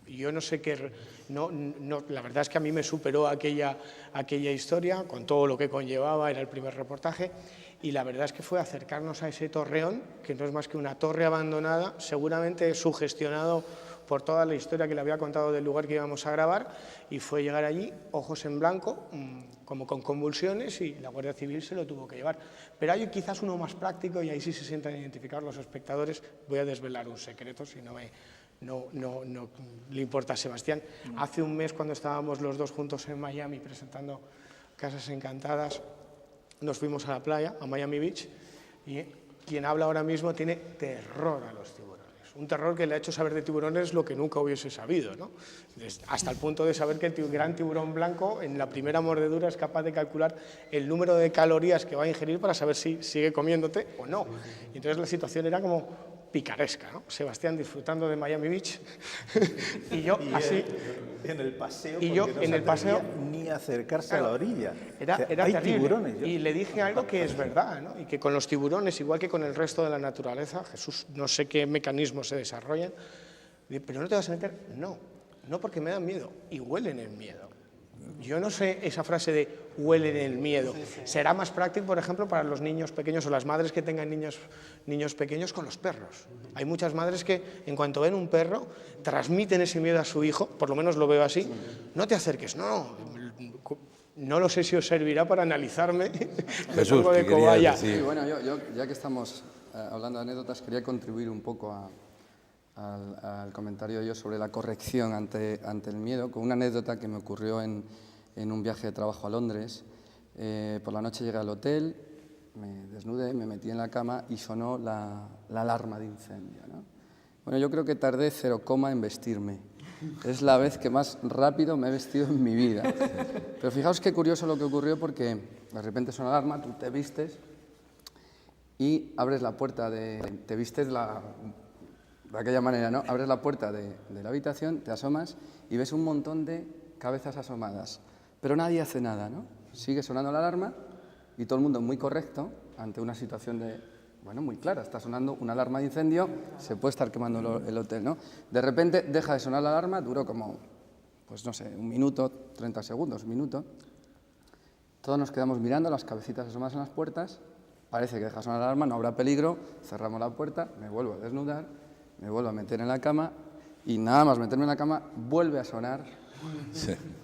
Yo no sé qué... la verdad es que a mí me superó aquella historia, con todo lo que conllevaba, era el primer reportaje, y la verdad es que fue acercarnos a ese torreón, que no es más que una torre abandonada, seguramente sugestionado por toda la historia que le había contado del lugar que íbamos a grabar, y fue llegar allí, ojos en blanco, como con convulsiones, y la Guardia Civil se lo tuvo que llevar. Pero hay quizás uno más práctico, y ahí sí se sientan identificados los espectadores. Voy a desvelar un secreto, si no le importa a Sebastián. Hace un mes, cuando estábamos los dos juntos en Miami presentando Casas Encantadas, nos fuimos a la playa, a Miami Beach, y quien habla ahora mismo tiene terror a los tiburones. Un terror que le ha hecho saber de tiburones lo que nunca hubiese sabido, ¿no? Hasta el punto de saber que el gran tiburón blanco en la primera mordedura es capaz de calcular el número de calorías que va a ingerir para saber si sigue comiéndote o no. Y entonces la situación era como picaresca, ¿no? Sebastián disfrutando de Miami Beach y yo así en el paseo, y yo en el paseo ni acercarse a la orilla. Era hay terrible. Tiburones. Y le dije algo que es verdad, ¿no? Y que con los tiburones, igual que con el resto de la naturaleza, Jesús, no sé qué mecanismos se desarrollan, pero no te vas a meter, no porque me dan miedo, y huelen el miedo. Yo no sé esa frase de huelen el miedo. Será más práctico, por ejemplo, para los niños pequeños o las madres que tengan niños pequeños con los perros. Hay muchas madres que, en cuanto ven un perro, transmiten ese miedo a su hijo, por lo menos lo veo así. No te acerques, no lo sé si os servirá para analizarme. Jesús, de cobaya. Sí, bueno, yo ya que estamos hablando de anécdotas, quería contribuir un poco al comentario yo sobre la corrección ante el miedo, con una anécdota que me ocurrió en un viaje de trabajo a Londres. Por la noche llegué al hotel, me desnudé, me metí en la cama y sonó la alarma de incendio, ¿no? Bueno, yo creo que tardé 0, en vestirme. Es la vez que más rápido me he vestido en mi vida. Pero fijaos qué curioso lo que ocurrió, porque de repente suena la alarma, tú te vistes y abres la puerta te vistes de aquella manera, ¿no? Abres la puerta de la habitación, te asomas y ves un montón de cabezas asomadas, pero nadie hace nada, ¿no? Sigue sonando la alarma y todo el mundo muy correcto ante una situación muy clara. Está sonando una alarma de incendio, se puede estar quemando el hotel, ¿no? De repente deja de sonar la alarma, duró como, pues no sé, 1 minuto, 30 segundos, 1 minuto. Todos nos quedamos mirando las cabecitas asomadas en las puertas, parece que deja sonar la alarma, no habrá peligro, cerramos la puerta, me vuelvo a desnudar, me vuelvo a meter en la cama y nada más meterme en la cama vuelve a sonar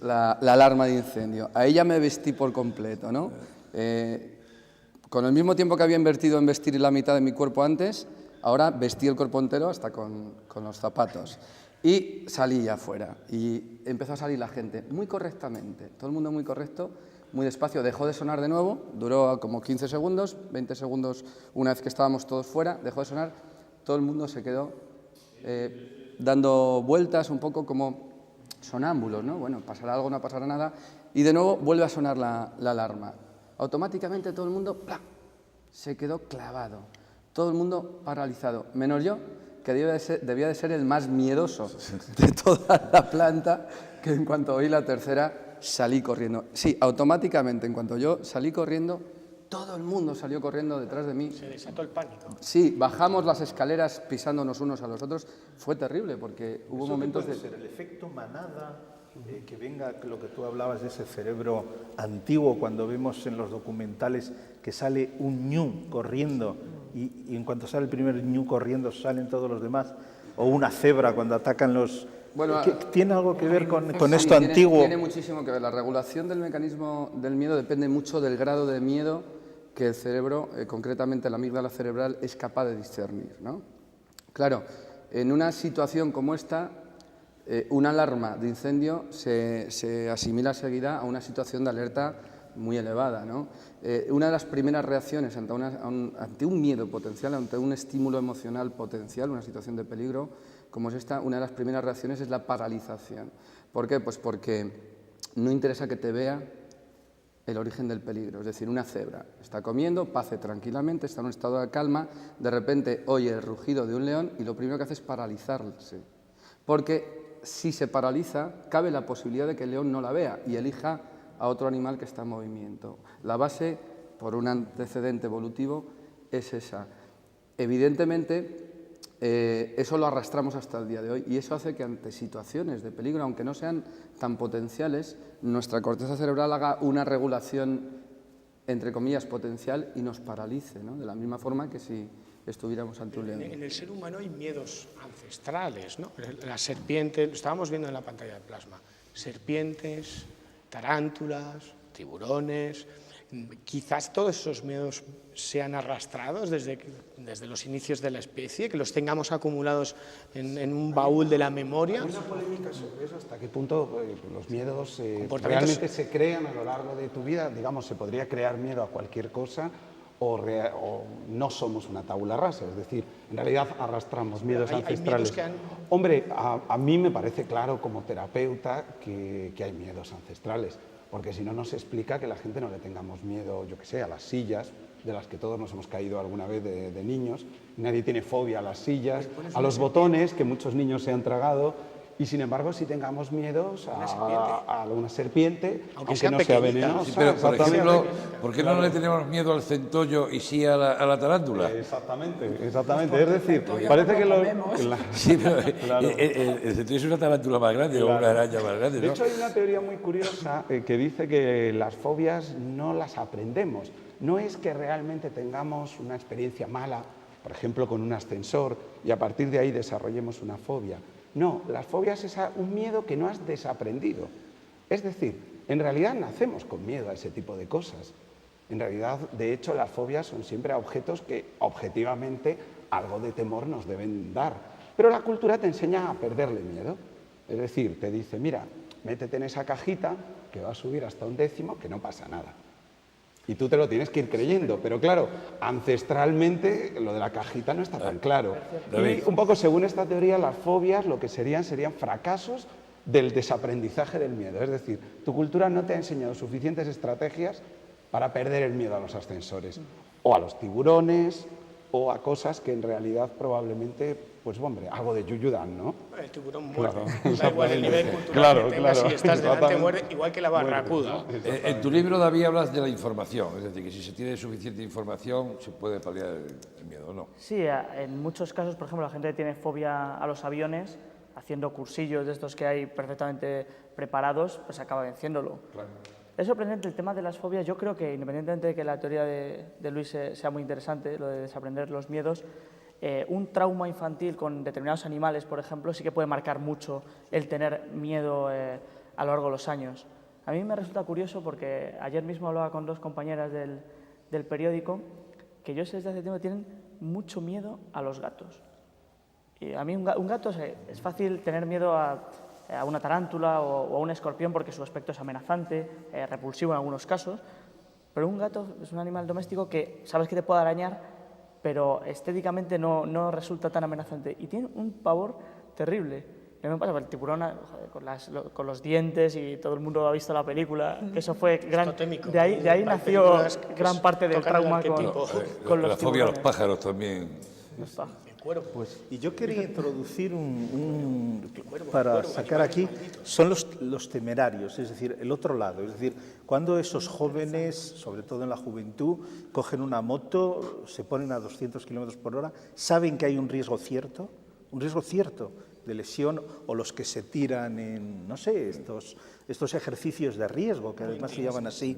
la alarma de incendio. Ahí ya me vestí por completo, ¿no? Con el mismo tiempo que había invertido en vestir la mitad de mi cuerpo antes, ahora vestí el cuerpo entero hasta con los zapatos. Y salí ya afuera y empezó a salir la gente muy correctamente, todo el mundo muy correcto, muy despacio, dejó de sonar de nuevo, duró como 15 segundos, 20 segundos una vez que estábamos todos fuera, dejó de sonar, todo el mundo se quedó dando vueltas un poco como sonámbulos, ¿no? Bueno, pasará algo, no pasará nada, y de nuevo vuelve a sonar la alarma. Automáticamente todo el mundo ¡plá!, se quedó clavado, todo el mundo paralizado, menos yo, que debía de ser el más miedoso de toda la planta, que en cuanto oí la tercera salí corriendo. Sí, automáticamente, en cuanto yo salí corriendo, todo el mundo salió corriendo detrás de mí. Se desató el pánico. Sí, bajamos las escaleras pisándonos unos a los otros. Fue terrible porque hubo momentos de... ser el efecto manada, que venga lo que tú hablabas de ese cerebro antiguo, cuando vemos en los documentales que sale un ñu corriendo y en cuanto sale el primer ñu corriendo salen todos los demás, o una cebra cuando atacan los... Bueno, ¿tiene algo que ver con sí, esto antiguo? Tiene muchísimo que ver. La regulación del mecanismo del miedo depende mucho del grado de miedo que el cerebro, concretamente la amígdala cerebral, es capaz de discernir, ¿no? Claro, en una situación como esta, una alarma de incendio se asimila seguida a una situación de alerta muy elevada, ¿no? Una de las primeras reacciones ante un miedo potencial, ante un estímulo emocional potencial, una situación de peligro como es esta, una de las primeras reacciones es la paralización. ¿Por qué? Pues porque no interesa que te vea el origen del peligro, es decir, una cebra está comiendo, pace tranquilamente, está en un estado de calma, de repente oye el rugido de un león y lo primero que hace es paralizarse, porque si se paraliza, cabe la posibilidad de que el león no la vea y elija a otro animal que está en movimiento. La base, por un antecedente evolutivo, es esa. Evidentemente, eso lo arrastramos hasta el día de hoy y eso hace que ante situaciones de peligro, aunque no sean tan potenciales, nuestra corteza cerebral haga una regulación, entre comillas, potencial y nos paralice, ¿no? De la misma forma que si estuviéramos ante un león. En el ser humano hay miedos ancestrales, ¿no? Las serpientes, lo estábamos viendo en la pantalla de plasma, serpientes, tarántulas, tiburones. Quizás todos esos miedos sean arrastrados desde los inicios de la especie, que los tengamos acumulados en un baúl de la memoria. Hay una polémica sobre eso, hasta qué punto los miedos realmente se crean a lo largo de tu vida. Digamos, se podría crear miedo a cualquier cosa o no somos una tabula rasa, es decir, en realidad arrastramos miedos ancestrales. Hombre, a mí me parece claro como terapeuta que hay miedos ancestrales. Porque si no, no se explica que la gente no le tengamos miedo, yo que sé, a las sillas, de las que todos nos hemos caído alguna vez de niños. Nadie tiene fobia a las sillas, a los botones, que muchos niños se han tragado, y sin embargo sí tengamos miedos a una serpiente, aunque no sea venenosa. Sí, pero, por ejemplo, ¿por qué no le tenemos miedo al centollo y sí a la tarántula? Exactamente. Es decir, parece que lo... Sí, pero el centollo es una tarántula más grande o una araña más grande, ¿no? De hecho, hay una teoría muy curiosa que dice que las fobias no las aprendemos. No es que realmente tengamos una experiencia mala, por ejemplo, con un ascensor, y a partir de ahí desarrollemos una fobia. No, las fobias es un miedo que no has desaprendido. Es decir, en realidad nacemos con miedo a ese tipo de cosas. En realidad, de hecho, las fobias son siempre a objetos que objetivamente algo de temor nos deben dar. Pero la cultura te enseña a perderle miedo. Es decir, te dice, mira, métete en esa cajita que va a subir hasta 1/10, que no pasa nada. Y tú te lo tienes que ir creyendo, pero claro, ancestralmente lo de la cajita no está tan claro. Y un poco según esta teoría, las fobias lo que serían fracasos del desaprendizaje del miedo. Es decir, tu cultura no te ha enseñado suficientes estrategias para perder el miedo a los ascensores, o a los tiburones, o a cosas que en realidad probablemente, pues hombre, algo de yuyu dan, ¿no? El tiburón muerde. Claro, da igual el nivel cultural que tengas, si estás delante muerde, igual que la barracuda. En tu libro, David, hablas de la información, es decir, que si se tiene suficiente información se puede paliar el miedo, ¿no? Sí, en muchos casos, por ejemplo, la gente tiene fobia a los aviones, haciendo cursillos de estos que hay perfectamente preparados, pues acaba venciéndolo. Claro. Es sorprendente el tema de las fobias. Yo creo que, independientemente de que la teoría de Luis sea muy interesante, lo de desaprender los miedos, un trauma infantil con determinados animales, por ejemplo, sí que puede marcar mucho el tener miedo a lo largo de los años. A mí me resulta curioso porque ayer mismo hablaba con dos compañeras del periódico que ellos desde hace tiempo tienen mucho miedo a los gatos. Y a mí un gato es fácil tener miedo a a una tarántula o a un escorpión porque su aspecto es amenazante, repulsivo en algunos casos, pero un gato es un animal doméstico que sabes que te puede arañar, pero estéticamente no resulta tan amenazante y tiene un pavor terrible. A mí me pasa, el tiburón con los dientes, y todo el mundo ha visto la película, que eso fue gran... De ahí nació gran parte del trauma con los la fobia a los pájaros también. Y yo quería introducir para sacar aquí, son los temerarios, es decir, el otro lado, es decir, cuando esos jóvenes, sobre todo en la juventud, cogen una moto, se ponen a 200 kilómetros por hora, saben que hay un riesgo cierto de lesión, o los que se tiran en, no sé, estos ejercicios de riesgo, que además se llaman así,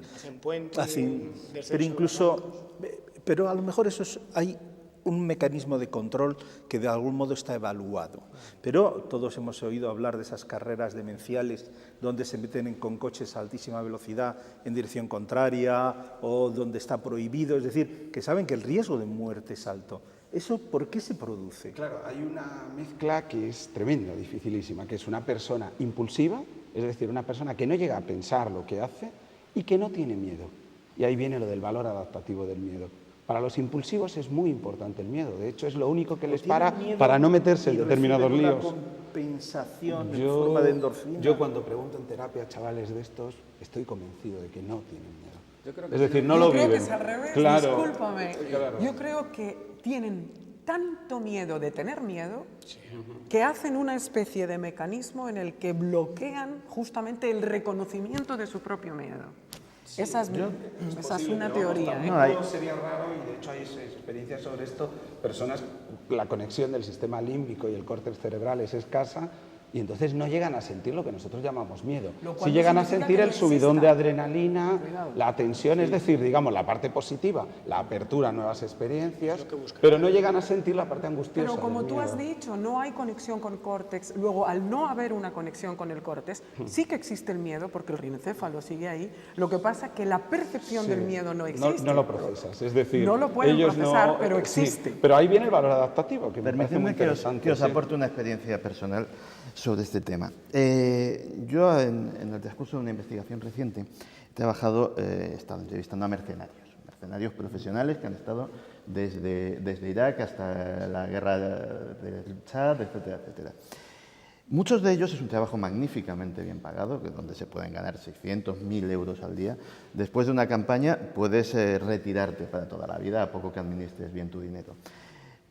pero a lo mejor hay un mecanismo de control que de algún modo está evaluado. Pero todos hemos oído hablar de esas carreras demenciales donde se meten con coches a altísima velocidad en dirección contraria, o donde está prohibido, es decir, que saben que el riesgo de muerte es alto. ¿Eso por qué se produce? Claro, hay una mezcla que es tremenda, dificilísima, que es una persona impulsiva, es decir, una persona que no llega a pensar lo que hace y que no tiene miedo. Y ahí viene lo del valor adaptativo del miedo. Para los impulsivos es muy importante el miedo, de hecho es lo único que les para no meterse en determinados líos. Compensación en forma de endorfina. Yo cuando pregunto en terapia a chavales de estos, estoy convencido de que no tienen miedo. Es decir, no lo viven. Yo creo que es al revés, discúlpame. Claro. Yo creo que tienen tanto miedo de tener miedo que hacen una especie de mecanismo en el que bloquean justamente el reconocimiento de su propio miedo. Sí, esa es una teoría. No sería raro, y de hecho hay experiencias sobre esto, personas, la conexión del sistema límbico y el córtex cerebral es escasa, y entonces no llegan a sentir lo que nosotros llamamos miedo. Sí llegan a sentir el subidón de adrenalina, la tensión, es decir, digamos, la parte positiva, la apertura a nuevas experiencias, pero no llegan a sentir la parte angustiosa. Pero como tú has dicho, no hay conexión con el córtex. Luego, al no haber una conexión con el córtex, sí que existe el miedo, porque el riñocéfalo sigue ahí. Lo que pasa es que la percepción del miedo no existe. No lo procesas, es decir, no lo pueden procesar, pero existe. Sí, pero ahí viene el valor adaptativo, que me parece muy interesante. Que os aporte una experiencia personal sobre este tema. Yo, en el transcurso de una investigación reciente, he estado entrevistando a mercenarios profesionales que han estado desde Irak hasta la guerra del Chad, etcétera, etcétera. Muchos de ellos es un trabajo magníficamente bien pagado, donde se pueden ganar 600, 1.000 euros al día. Después de una campaña puedes retirarte para toda la vida, a poco que administres bien tu dinero.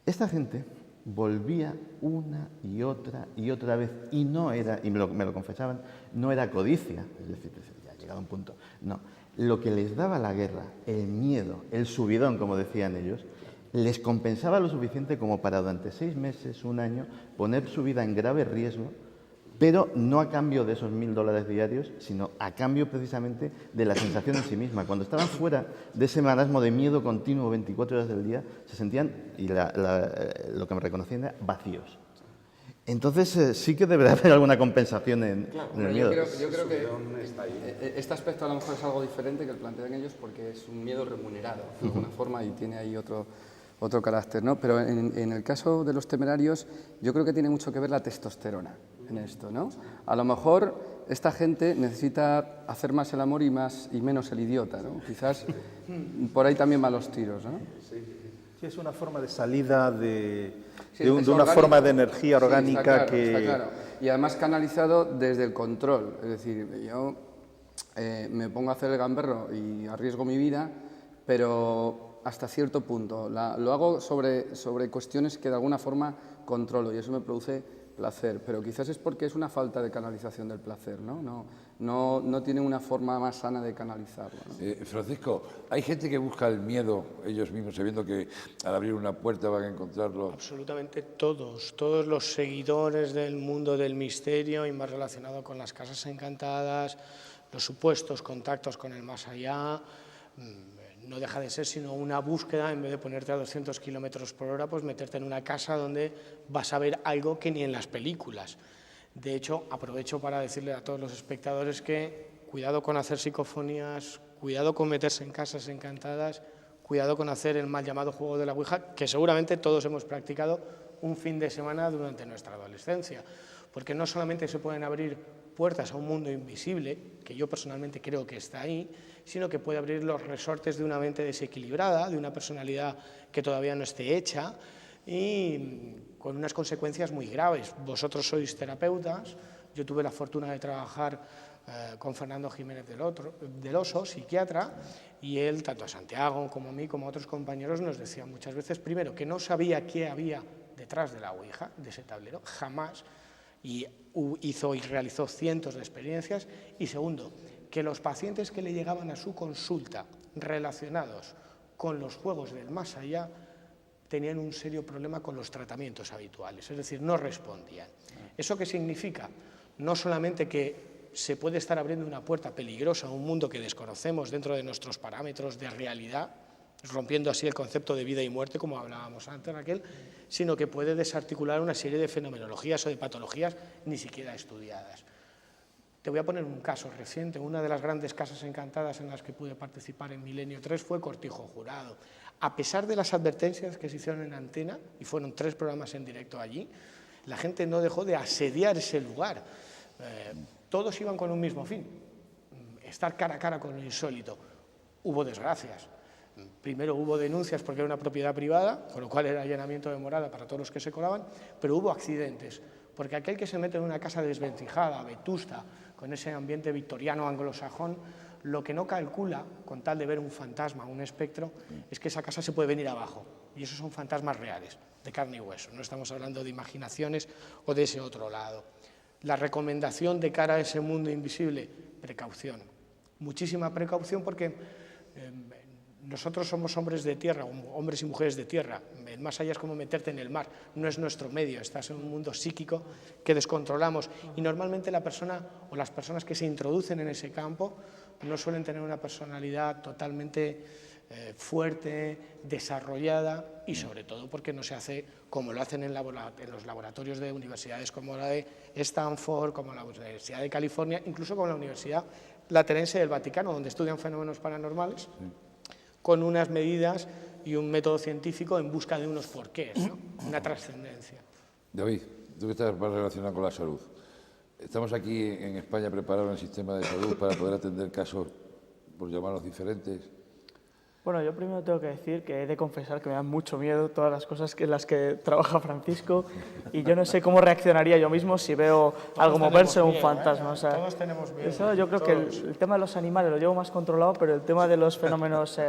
Esta gente volvía una y otra vez, y no era, y me lo confesaban, no era codicia, es decir, ya ha llegado a un punto, no. Lo que les daba la guerra, el miedo, el subidón, como decían ellos, les compensaba lo suficiente como para durante 6 meses, un año, poner su vida en grave riesgo, pero no a cambio de esos $1.000 diarios, sino a cambio precisamente de la sensación en sí misma. Cuando estaban fuera de ese marasmo de miedo continuo 24 horas del día, se sentían, y lo que me reconocían era vacíos. Entonces sí que deberá haber alguna compensación en el miedo. Yo creo que este aspecto a lo mejor es algo diferente que el plantean ellos, porque es un miedo remunerado de alguna forma, y tiene ahí otro carácter, ¿no? Pero en el caso de los temerarios, yo creo que tiene mucho que ver la testosterona en esto, ¿no? A lo mejor esta gente necesita hacer más el amor y menos el idiota, ¿no? Quizás por ahí también van los tiros, ¿no? Sí, es una forma de salida de una forma de energía orgánica está claro. Y además canalizado desde el control. Es decir, yo me pongo a hacer el gamberro y arriesgo mi vida, pero hasta cierto punto. Lo hago sobre cuestiones que de alguna forma controlo, y eso me produce placer, pero quizás es porque es una falta de canalización del placer, ¿no? No tiene una forma más sana de canalizarlo, ¿no? Francisco, hay gente que busca el miedo ellos mismos, sabiendo que al abrir una puerta van a encontrarlo. Absolutamente todos los seguidores del mundo del misterio y más relacionado con las casas encantadas, los supuestos contactos con el más allá. No deja de ser sino una búsqueda, en vez de ponerte a 200 kilómetros por hora, pues meterte en una casa donde vas a ver algo que ni en las películas. De hecho, aprovecho para decirle a todos los espectadores que cuidado con hacer psicofonías, cuidado con meterse en casas encantadas, cuidado con hacer el mal llamado juego de la Ouija, que seguramente todos hemos practicado un fin de semana durante nuestra adolescencia. porque no solamente se pueden abrir puertas a un mundo invisible, que yo personalmente creo que está ahí, sino que puede abrir los resortes de una mente desequilibrada, de una personalidad que todavía no esté hecha y con unas consecuencias muy graves. Vosotros sois terapeutas, yo tuve la fortuna de trabajar con Fernando Jiménez del Oso, psiquiatra, y él, tanto a Santiago como a mí, como a otros compañeros, nos decía muchas veces, primero, que no sabía qué había detrás de la ouija, de ese tablero, jamás, y hizo y realizó cientos de experiencias, y segundo, que los pacientes que le llegaban a su consulta relacionados con los juegos del más allá tenían un serio problema con los tratamientos habituales, es decir, no respondían. ¿Eso qué significa? No solamente que se puede estar abriendo una puerta peligrosa a un mundo que desconocemos dentro de nuestros parámetros de realidad, rompiendo así el concepto de vida y muerte, como hablábamos antes, Raquel, sino que puede desarticular una serie de fenomenologías o de patologías ni siquiera estudiadas. Te voy a poner un caso reciente. Una de las grandes casas encantadas en las que pude participar en Milenio 3 fue Cortijo Jurado. A pesar de las advertencias que se hicieron en antena, y fueron 3 programas en directo allí, la gente no dejó de asediar ese lugar. Todos iban con un mismo fin, estar cara a cara con lo insólito. Hubo desgracias. Primero hubo denuncias porque era una propiedad privada, con lo cual era allanamiento de morada para todos los que se colaban, pero hubo accidentes, porque aquel que se mete en una casa desvencijada, vetusta, con ese ambiente victoriano anglosajón, lo que no calcula, con tal de ver un fantasma, un espectro, es que esa casa se puede venir abajo, y esos son fantasmas reales, de carne y hueso, no estamos hablando de imaginaciones o de ese otro lado. La recomendación de cara a ese mundo invisible, precaución, muchísima precaución, porque nosotros somos hombres de tierra, hombres y mujeres de tierra, el más allá es como meterte en el mar, no es nuestro medio, estás en un mundo psíquico que descontrolamos, y normalmente la persona o las personas que se introducen en ese campo no suelen tener una personalidad totalmente fuerte, desarrollada, y sobre todo porque no se hace como lo hacen en los laboratorios de universidades como la de Stanford, como la Universidad de California, incluso como la Universidad Lateranense del Vaticano, donde estudian fenómenos paranormales, con unas medidas y un método científico en busca de unos porqués, ¿no? Una trascendencia. David, tú que estás más relacionado con la salud, estamos aquí en España preparados en el sistema de salud para poder atender casos, por llamarlos diferentes. Bueno, yo primero tengo que decir que he de confesar que me dan mucho miedo todas las cosas en las que trabaja Francisco, y yo no sé cómo reaccionaría yo mismo si veo algo moverse o un fantasma. O sea, todos tenemos miedo. Eso yo creo que el tema de los animales lo llevo más controlado, pero el tema de los fenómenos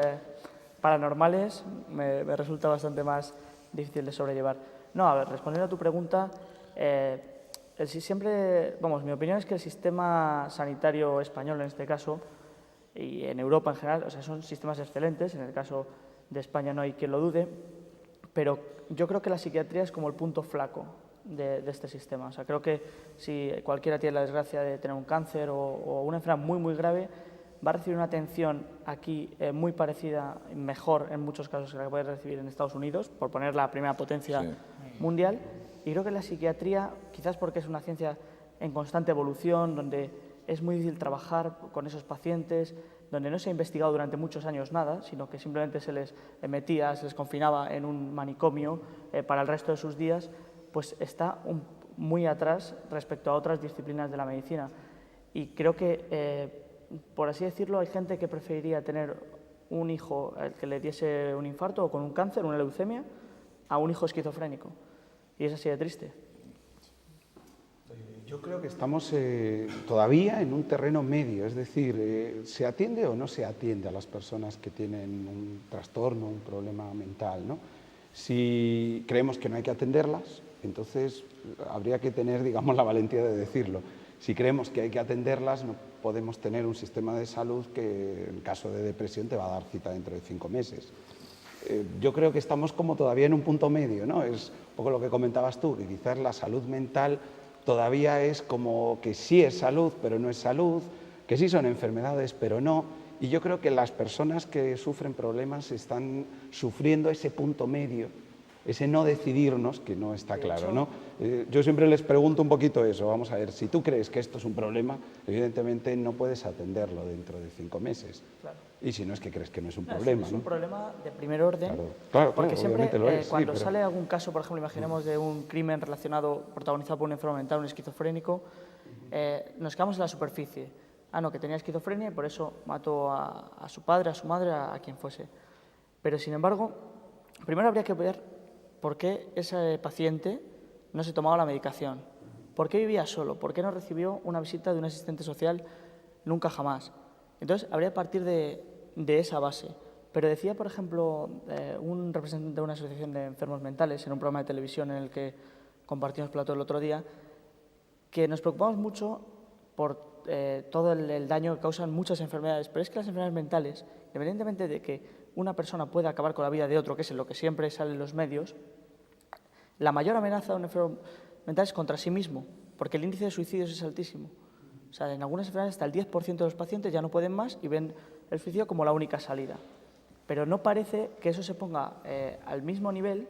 paranormales me resulta bastante más difícil de sobrellevar. No, a ver, respondiendo a tu pregunta, mi opinión es que el sistema sanitario español en este caso, y en Europa en general, o sea, son sistemas excelentes, en el caso de España no hay quien lo dude, pero yo creo que la psiquiatría es como el punto flaco de este sistema. O sea, creo que si cualquiera tiene la desgracia de tener un cáncer o una enfermedad muy, muy grave, va a recibir una atención aquí muy parecida, mejor en muchos casos que la que puede recibir en Estados Unidos, por poner la primera potencia mundial. Y creo que la psiquiatría, quizás porque es una ciencia en constante evolución, donde es muy difícil trabajar con esos pacientes, donde no se ha investigado durante muchos años nada, sino que simplemente se les metía, se les confinaba en un manicomio para el resto de sus días, pues está muy atrás respecto a otras disciplinas de la medicina. Y creo que, por así decirlo, hay gente que preferiría tener un hijo que le diese un infarto o con un cáncer, una leucemia, a un hijo esquizofrénico. Y es así de triste. Yo creo que estamos todavía en un terreno medio, es decir, ¿se atiende o no se atiende a las personas que tienen un trastorno, un problema mental, ¿no? Si creemos que no hay que atenderlas, entonces habría que tener, digamos, la valentía de decirlo. Si creemos que hay que atenderlas, no podemos tener un sistema de salud que, en caso de depresión, te va a dar cita dentro de 5 meses. Yo creo que estamos como todavía en un punto medio, ¿no? Es un poco lo que comentabas tú, que quizás la salud mental todavía es como que sí es salud, pero no es salud, que sí son enfermedades, pero no. Y yo creo que las personas que sufren problemas están sufriendo ese punto medio ese no decidirnos que no está claro, ¿no? Yo siempre les pregunto un poquito eso, vamos a ver, si tú crees que esto es un problema, evidentemente no puedes atenderlo dentro de 5 meses. Claro. Y si no es que crees que no es un problema, Es ¿no? un problema de primer orden, Claro, porque siempre obviamente lo es, cuando sí, pero... sale algún caso, por ejemplo, imaginemos de un crimen relacionado, protagonizado por un enfermo mental, un esquizofrénico, nos quedamos en la superficie. Ah, no, que tenía esquizofrenia y por eso mató a su padre, a su madre, a quien fuese. Pero, sin embargo, primero habría que ver por qué ese paciente no se tomaba la medicación, por qué vivía solo, por qué no recibió una visita de un asistente social nunca jamás. Entonces, habría que partir de esa base. Pero decía, por ejemplo, un representante de una asociación de enfermos mentales en un programa de televisión en el que compartimos plato el otro día, que nos preocupamos mucho por todo el daño que causan muchas enfermedades, pero es que las enfermedades mentales, independientemente de que una persona pueda acabar con la vida de otro, que es en lo que siempre sale en los medios, la mayor amenaza de un enfermo mental es contra sí mismo, porque el índice de suicidios es altísimo. O sea, en algunas enfermedades hasta el 10% de los pacientes ya no pueden más y ven el suicidio como la única salida. Pero no parece que eso se ponga al mismo nivel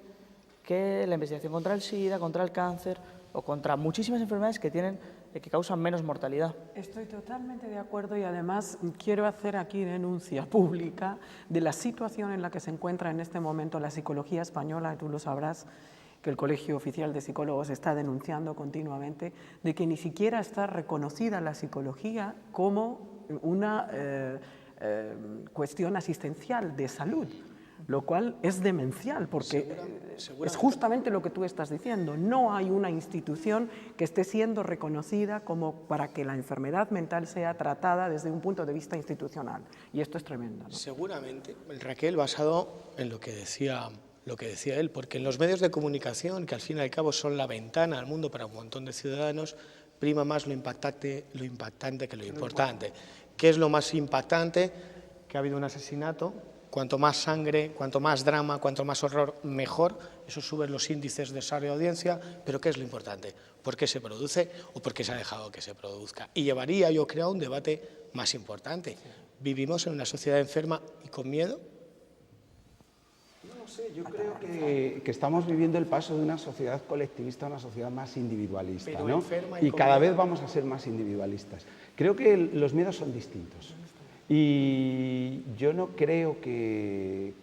que la investigación contra el SIDA, contra el cáncer o contra muchísimas enfermedades que causan menos mortalidad. Estoy totalmente de acuerdo y además quiero hacer aquí denuncia pública de la situación en la que se encuentra en este momento la psicología española, tú lo sabrás, que el Colegio Oficial de Psicólogos está denunciando continuamente, de que ni siquiera está reconocida la psicología como una cuestión asistencial de salud, lo cual es demencial, porque es justamente lo que tú estás diciendo. No hay una institución que esté siendo reconocida como para que la enfermedad mental sea tratada desde un punto de vista institucional. Y esto es tremendo, ¿no? Seguramente, Raquel, basado en lo que decía él, porque en los medios de comunicación, que al fin y al cabo son la ventana al mundo para un montón de ciudadanos, prima más lo impactante que lo importante. ¿Qué es lo más impactante? Que ha habido un asesinato. Cuanto más sangre, cuanto más drama, cuanto más horror, mejor. Eso sube los índices de esa audiencia. Pero ¿qué es lo importante? ¿Por qué se produce o por qué se ha dejado que se produzca? Y llevaría, yo creo, a un debate más importante. ¿Vivimos en una sociedad enferma y con miedo? No sé, yo creo que estamos viviendo el paso de una sociedad colectivista a una sociedad más individualista, Pero ¿no? enferma Y con cada miedo. vez vamos a ser más individualistas. Creo que los miedos son distintos. Y yo no creo que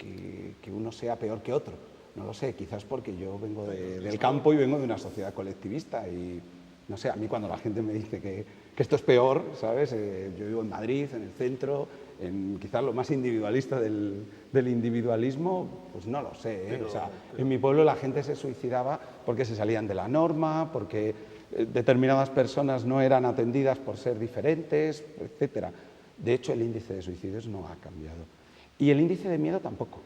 uno sea peor que otro. No lo sé, quizás porque yo vengo del campo y vengo de una sociedad colectivista. Y no sé, a mí cuando la gente me dice que esto es peor, ¿sabes? Yo vivo en Madrid, en el centro, en quizás lo más individualista del individualismo, pues no lo sé, ¿eh? O sea, en mi pueblo la gente se suicidaba porque se salían de la norma, porque determinadas personas no eran atendidas por ser diferentes, etcétera. De hecho, el índice de suicidios no ha cambiado. Y el índice de miedo tampoco.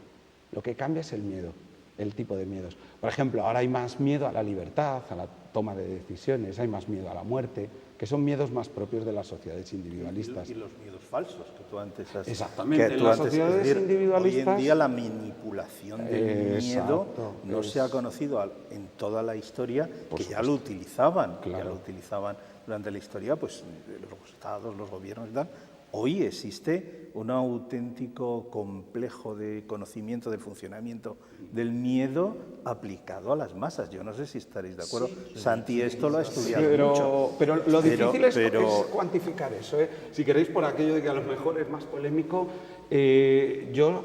Lo que cambia es el miedo, el tipo de miedos. Por ejemplo, ahora hay más miedo a la libertad, a la toma de decisiones, hay más miedo a la muerte, que son miedos más propios de las sociedades individualistas. Y los miedos falsos que tú antes has... Exactamente, que en tú las antes, sociedades es decir, individualistas... Hoy en día la manipulación del miedo no se ha conocido en toda la historia, que ya lo utilizaban, Claro. ya lo utilizaban durante la historia, pues los estados, los gobiernos y tal. Hoy existe un auténtico complejo de conocimiento del funcionamiento del miedo aplicado a las masas. Yo no sé si estaréis de acuerdo. Santi esto lo ha estudiado mucho. Pero lo difícil es cuantificar eso, ¿eh? Si queréis, por aquello de que a lo mejor es más polémico, yo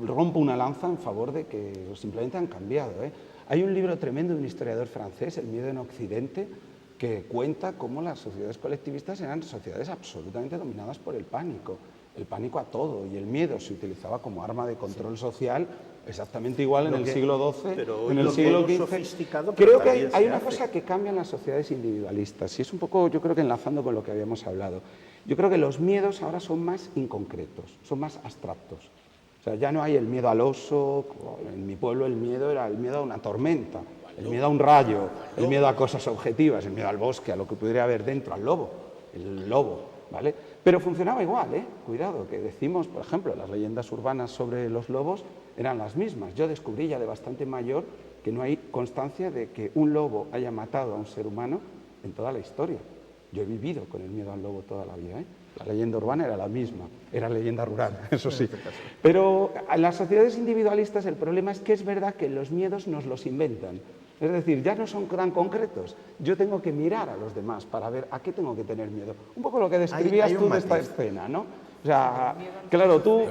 rompo una lanza en favor de que simplemente han cambiado, ¿eh? Hay un libro tremendo de un historiador francés, El miedo en Occidente, que cuenta cómo las sociedades colectivistas eran sociedades absolutamente dominadas por el pánico a todo, y el miedo se utilizaba como arma de control social exactamente igual en el siglo XII, en el siglo XV. Creo que hay una cosa que cambia en las sociedades individualistas, y es un poco, yo creo que enlazando con lo que habíamos hablado. Yo creo que los miedos ahora son más inconcretos, son más abstractos. O sea, ya no hay el miedo al oso, en mi pueblo el miedo era el miedo a una tormenta, el miedo a un rayo, el miedo a cosas objetivas, el miedo al bosque, a lo que pudiera haber dentro, al lobo, el lobo, ¿vale? Pero funcionaba igual, ¿eh? Cuidado, que decimos, por ejemplo, las leyendas urbanas sobre los lobos eran las mismas. Yo descubrí ya de bastante mayor que no hay constancia de que un lobo haya matado a un ser humano en toda la historia. Yo he vivido con el miedo al lobo toda la vida, ¿eh? La leyenda urbana era la misma, era leyenda rural, eso sí. Pero en las sociedades individualistas el problema es que es verdad que los miedos nos los inventan. Es decir, ya no son tan concretos. Yo tengo que mirar a los demás para ver a qué tengo que tener miedo. Un poco lo que describías tú de esta escena, ¿no? O sea, claro, tú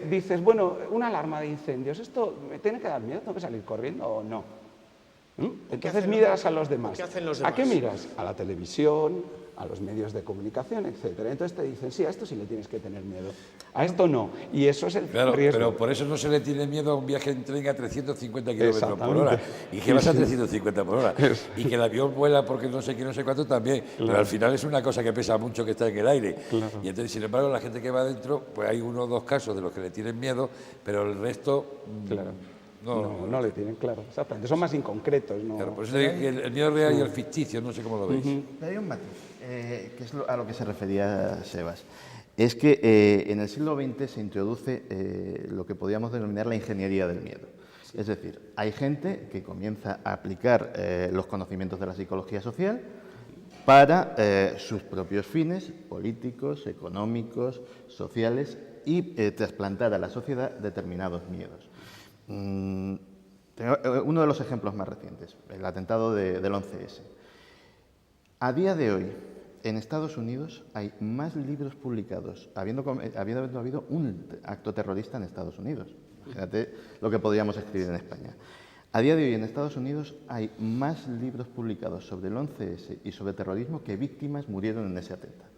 dices, bueno, una alarma de incendios, ¿esto me tiene que dar miedo? ¿Tengo que salir corriendo o no? Entonces miras a los demás. ¿Qué hacen los demás? ¿A qué miras? A la televisión, a los medios de comunicación, etcétera. Entonces te dicen, sí, a esto sí le tienes que tener miedo, a esto no. Y eso es el riesgo. Pero por eso no se le tiene miedo a un viaje en tren a 350 kilómetros por hora. Y que vas a 350 por hora. Y que el avión vuela porque no sé qué, no sé cuánto también. Claro. Pero al final es una cosa que pesa mucho, que está en el aire. Claro. Y entonces, sin embargo, la gente que va adentro, pues hay 1 o 2 casos de los que le tienen miedo, pero el resto... Claro. No le tienen, claro, exactamente. Son más inconcretos, ¿no? Claro, por eso el miedo real y el ficticio, no sé cómo lo veis. Hay un matiz, que es a lo que se refería Sebas. Es que en el siglo XX se introduce lo que podríamos denominar la ingeniería del miedo. Es decir, hay gente que comienza a aplicar los conocimientos de la psicología social para sus propios fines políticos, económicos, sociales y trasplantar a la sociedad determinados miedos. Uno de los ejemplos más recientes, el atentado del 11S. A día de hoy, en Estados Unidos hay más libros publicados, habiendo habido un acto terrorista en Estados Unidos. Imagínate lo que podríamos escribir en España. A día de hoy, en Estados Unidos, hay más libros publicados sobre el 11S y sobre terrorismo que víctimas murieron en ese atentado.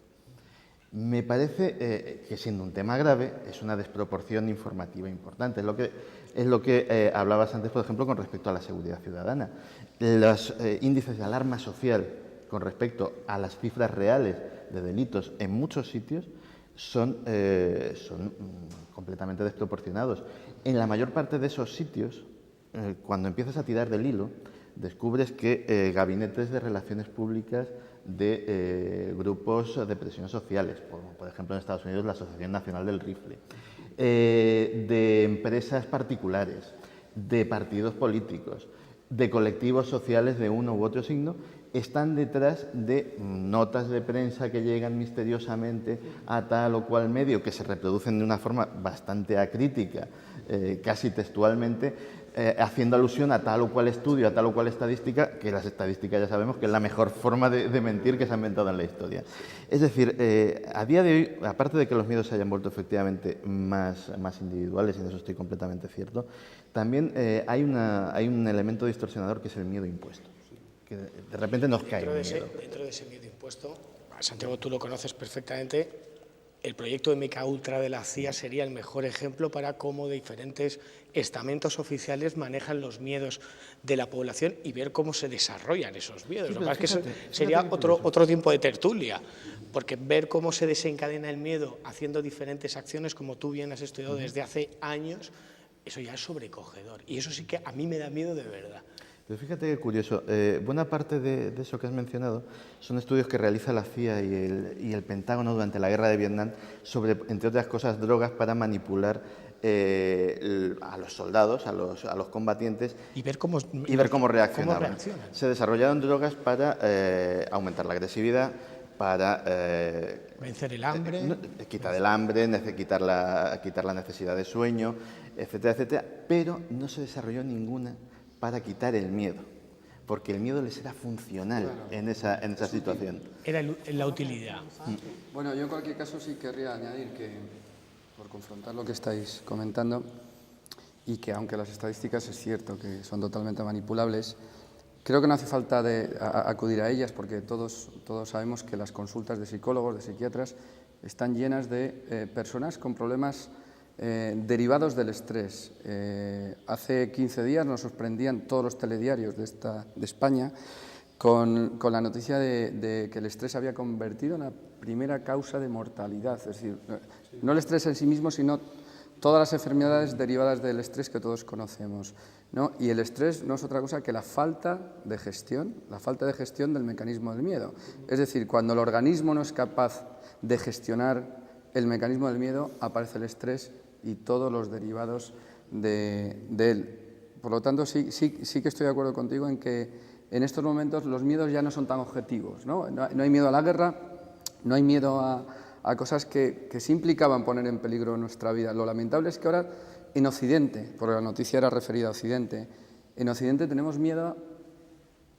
Me parece que, siendo un tema grave, es una desproporción informativa importante. Es lo que hablabas antes, por ejemplo, con respecto a la seguridad ciudadana. Los índices de alarma social con respecto a las cifras reales de delitos en muchos sitios son completamente desproporcionados. En la mayor parte de esos sitios, cuando empiezas a tirar del hilo, descubres que gabinetes de relaciones públicas de grupos de presión sociales, por ejemplo en Estados Unidos la Asociación Nacional del Rifle, de empresas particulares, de partidos políticos, de colectivos sociales de uno u otro signo, están detrás de notas de prensa que llegan misteriosamente a tal o cual medio, que se reproducen de una forma bastante acrítica, casi textualmente, haciendo alusión a tal o cual estudio, a tal o cual estadística, que las estadísticas ya sabemos que es la mejor forma de mentir que se ha inventado en la historia. Es decir, a día de hoy, aparte de que los miedos se hayan vuelto efectivamente más individuales, y en eso estoy completamente cierto, también hay un elemento distorsionador que es el miedo impuesto, que de repente nos cae un miedo. Dentro de ese miedo impuesto, Santiago, tú lo conoces perfectamente. El proyecto MKUltra de la CIA sería el mejor ejemplo para cómo diferentes estamentos oficiales manejan los miedos de la población y ver cómo se desarrollan esos miedos. Lo que pasa es que sería otro tiempo de tertulia, porque ver cómo se desencadena el miedo haciendo diferentes acciones, como tú bien has estudiado desde hace años, eso ya es sobrecogedor. Y eso sí que a mí me da miedo de verdad. Pero fíjate qué curioso, buena parte de eso que has mencionado son estudios que realiza la CIA y el Pentágono durante la guerra de Vietnam sobre, entre otras cosas, drogas para manipular a los soldados, a los combatientes y ver cómo reaccionaban. Se desarrollaron drogas para aumentar la agresividad, para vencer el hambre, quitar el hambre, quitar la necesidad de sueño, etcétera, etcétera, pero no se desarrolló ninguna para quitar el miedo, porque el miedo les era funcional en esa situación. Era la utilidad. Bueno, yo en cualquier caso sí querría añadir que, por confrontar lo que estáis comentando, y que aunque las estadísticas es cierto que son totalmente manipulables, creo que no hace falta acudir a ellas, porque todos sabemos que las consultas de psicólogos, de psiquiatras, están llenas de personas con problemas derivados del estrés. Hace 15 días nos sorprendían todos los telediarios de España con la noticia de que el estrés se había convertido en la primera causa de mortalidad. Es decir, no el estrés en sí mismo, sino todas las enfermedades derivadas del estrés que todos conocemos, ¿no? Y el estrés no es otra cosa que la falta de gestión del mecanismo del miedo. Es decir, cuando el organismo no es capaz de gestionar el mecanismo del miedo, aparece el estrés y todos los derivados de él. Por lo tanto, sí que estoy de acuerdo contigo en que en estos momentos los miedos ya no son tan objetivos, ¿no? No hay miedo a la guerra, no hay miedo a a cosas que sí implicaban poner en peligro nuestra vida. Lo lamentable es que ahora en Occidente, porque la noticia era referida a Occidente, en Occidente tenemos miedo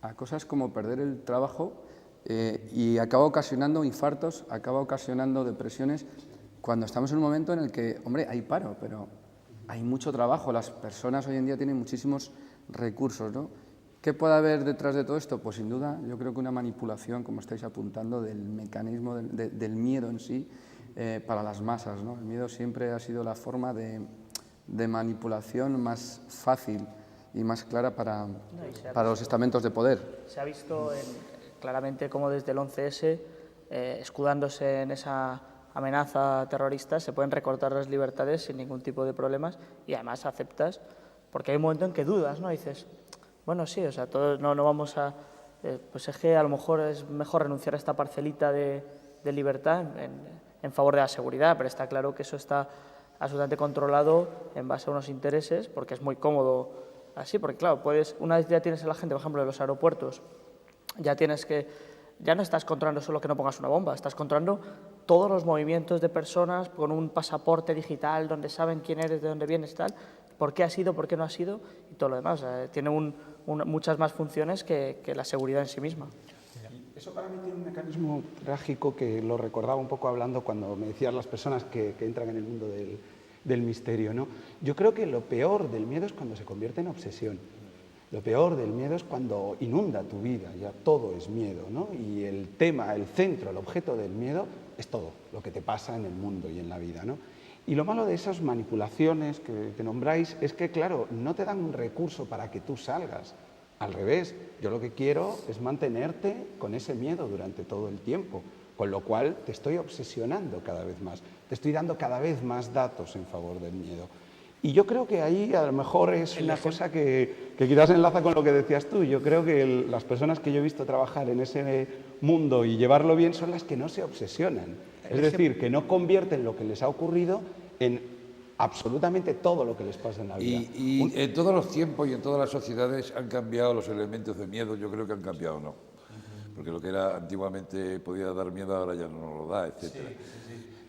a cosas como perder el trabajo y acaba ocasionando infartos, acaba ocasionando depresiones, cuando estamos en un momento en el que, hombre, hay paro, pero hay mucho trabajo, las personas hoy en día tienen muchísimos recursos, ¿no? ¿Qué puede haber detrás de todo esto? Pues sin duda yo creo que una manipulación, como estáis apuntando, del mecanismo del miedo en sí para las masas, ¿no? El miedo siempre ha sido la forma de manipulación más fácil y más clara para los estamentos de poder. Se ha visto claramente cómo desde el 11S, escudándose en esa amenaza terrorista, se pueden recortar las libertades sin ningún tipo de problemas y además aceptas, porque hay un momento en que dudas, ¿no? Dices, bueno, sí, o sea, todos no vamos a... pues es que a lo mejor es mejor renunciar a esta parcelita de libertad en favor de la seguridad, pero está claro que eso está absolutamente controlado en base a unos intereses, porque es muy cómodo así, porque claro, una vez ya tienes a la gente, por ejemplo, en los aeropuertos, ya no estás controlando solo que no pongas una bomba, estás controlando todos los movimientos de personas con un pasaporte digital donde saben quién eres, de dónde vienes, tal, por qué has ido, por qué no has ido y todo lo demás. O sea, tiene muchas más funciones que la seguridad en sí misma. Eso para mí tiene un mecanismo trágico que lo recordaba un poco hablando cuando me decías las personas que entran en el mundo del misterio, ¿no? Yo creo que lo peor del miedo es cuando se convierte en obsesión. Lo peor del miedo es cuando inunda tu vida, ya todo es miedo, ¿no? Y el tema, el centro, el objeto del miedo es todo lo que te pasa en el mundo y en la vida, ¿no? Y lo malo de esas manipulaciones que nombráis es que, claro, no te dan un recurso para que tú salgas. Al revés, yo lo que quiero es mantenerte con ese miedo durante todo el tiempo, con lo cual te estoy obsesionando cada vez más, te estoy dando cada vez más datos en favor del miedo. Y yo creo que ahí a lo mejor es una cosa que quizás enlaza con lo que decías tú. Yo creo que las personas que yo he visto trabajar en ese mundo y llevarlo bien son las que no se obsesionan. Es decir, que no convierten lo que les ha ocurrido en absolutamente todo lo que les pasa en la vida. Y en todos los tiempos y en todas las sociedades han cambiado los elementos de miedo, yo creo que han cambiado, ¿no? Porque lo que era antiguamente podía dar miedo ahora ya no lo da, etc.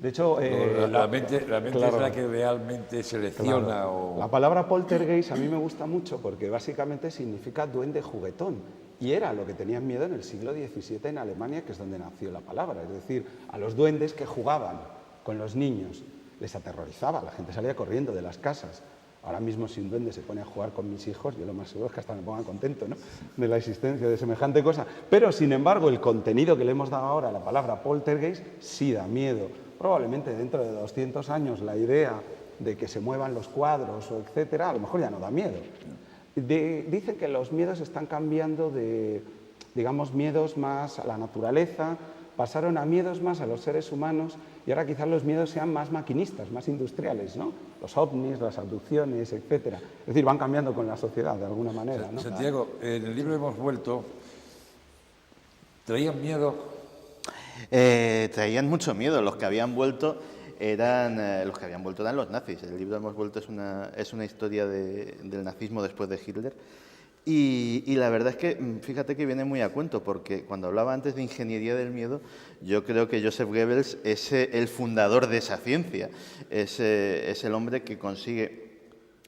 De hecho, la mente claro, es la que realmente selecciona. Claro. La palabra poltergeist a mí me gusta mucho porque básicamente significa duende juguetón. Y era lo que tenían miedo en el siglo XVII en Alemania, que es donde nació la palabra. Es decir, a los duendes que jugaban con los niños les aterrorizaba, la gente salía corriendo de las casas. Ahora mismo si un duende se pone a jugar con mis hijos, yo lo más seguro es que hasta me ponga contento, ¿no?, de la existencia de semejante cosa. Pero, sin embargo, el contenido que le hemos dado ahora a la palabra poltergeist sí da miedo. Probablemente dentro de 200 años la idea de que se muevan los cuadros o etcétera, a lo mejor ya no da miedo. Dicen que los miedos están cambiando de, digamos, miedos más a la naturaleza, pasaron a miedos más a los seres humanos y ahora quizás los miedos sean más maquinistas, más industriales, ¿no? Los ovnis, las abducciones, etcétera. Es decir, van cambiando con la sociedad de alguna manera, ¿no? Santiago, en el libro Hemos vuelto, ¿traían miedo? Traían mucho miedo. Los que habían vuelto eran los nazis. El libro Hemos vuelto es una historia del nazismo después de Hitler. Y la verdad es que, fíjate que viene muy a cuento, porque cuando hablaba antes de ingeniería del miedo, yo creo que Joseph Goebbels es el fundador de esa ciencia, es el hombre que consigue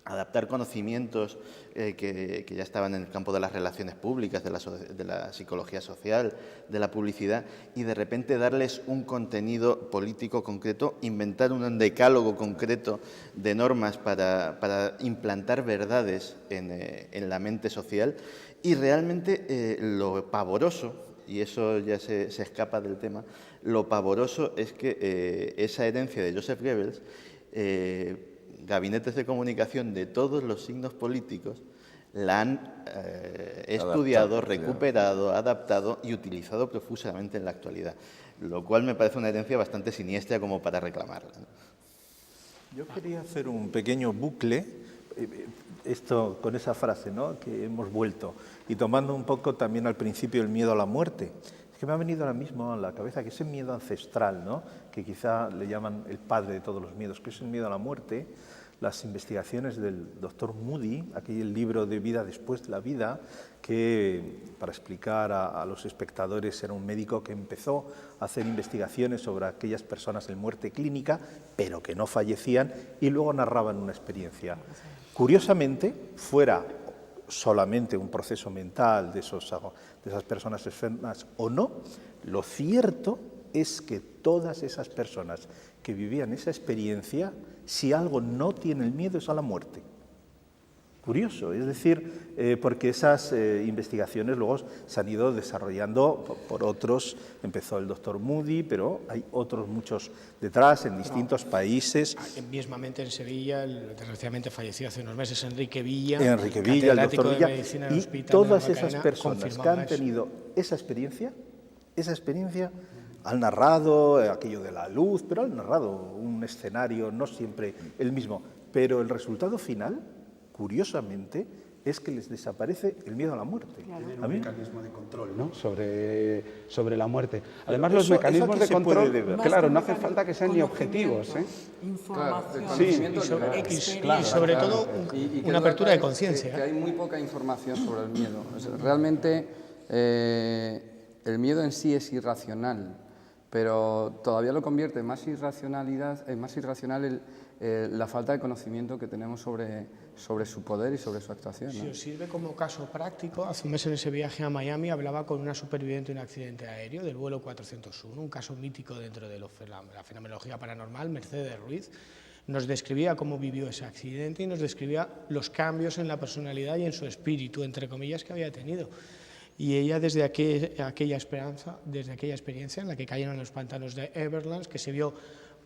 adaptar conocimientos que ya estaban en el campo de las relaciones públicas, de la psicología social, de la publicidad, y de repente darles un contenido político concreto, inventar un decálogo concreto de normas para implantar verdades en la mente social. Y realmente lo pavoroso, y eso ya se escapa del tema, lo pavoroso es que esa herencia de Joseph Goebbels, gabinetes de comunicación de todos los signos políticos la han estudiado, recuperado, adaptado y utilizado profusamente en la actualidad, lo cual me parece una herencia bastante siniestra como para reclamarla, ¿no? Yo quería hacer un pequeño bucle, esto con esa frase, ¿no?, que hemos vuelto, y tomando un poco también al principio el miedo a la muerte. Es que me ha venido ahora mismo a la cabeza que ese miedo ancestral, ¿no?, que quizá le llaman el padre de todos los miedos, que es el miedo a la muerte, las investigaciones del doctor Moody, aquel libro de Vida después de la vida, que para explicar a los espectadores era un médico que empezó a hacer investigaciones sobre aquellas personas en muerte clínica, pero que no fallecían, y luego narraban una experiencia. Curiosamente, fuera solamente un proceso mental de esas personas enfermas o no, lo cierto es que todas esas personas que vivían esa experiencia, si algo no tiene el miedo es a la muerte. Curioso, es decir, porque esas investigaciones luego se han ido desarrollando por otros, empezó el doctor Moody, pero hay otros muchos detrás en distintos países. Mismamente en Sevilla, desgraciadamente falleció hace unos meses Enrique Villa, el doctor Villa, y todas esas personas que han eso. tenido esa experiencia han narrado aquello de la luz, pero han narrado un escenario no siempre el mismo, pero el resultado final, curiosamente, es que les desaparece el miedo a la muerte. Tienen ¿A un mí? mecanismo de control, ¿no?, sobre la muerte. Además, Pero los mecanismos de control, ver. claro, no hace falta que sean ni objetivos, ¿eh? Información. Y sobre todo una apertura de conciencia. Que hay muy poca información sobre el miedo. O sea, realmente el miedo en sí es irracional, pero todavía lo convierte más irracional la falta de conocimiento que tenemos sobre su poder y sobre su actuación, ¿no? Si os sirve como caso práctico, hace un mes en ese viaje a Miami hablaba con una superviviente de un accidente aéreo del vuelo 401, un caso mítico dentro de la fenomenología paranormal, Mercedes Ruiz. Nos describía cómo vivió ese accidente y nos describía los cambios en la personalidad y en su espíritu, entre comillas, que había tenido. Y ella desde aquella experiencia en la que cayeron en los pantanos de Everlands, que se vio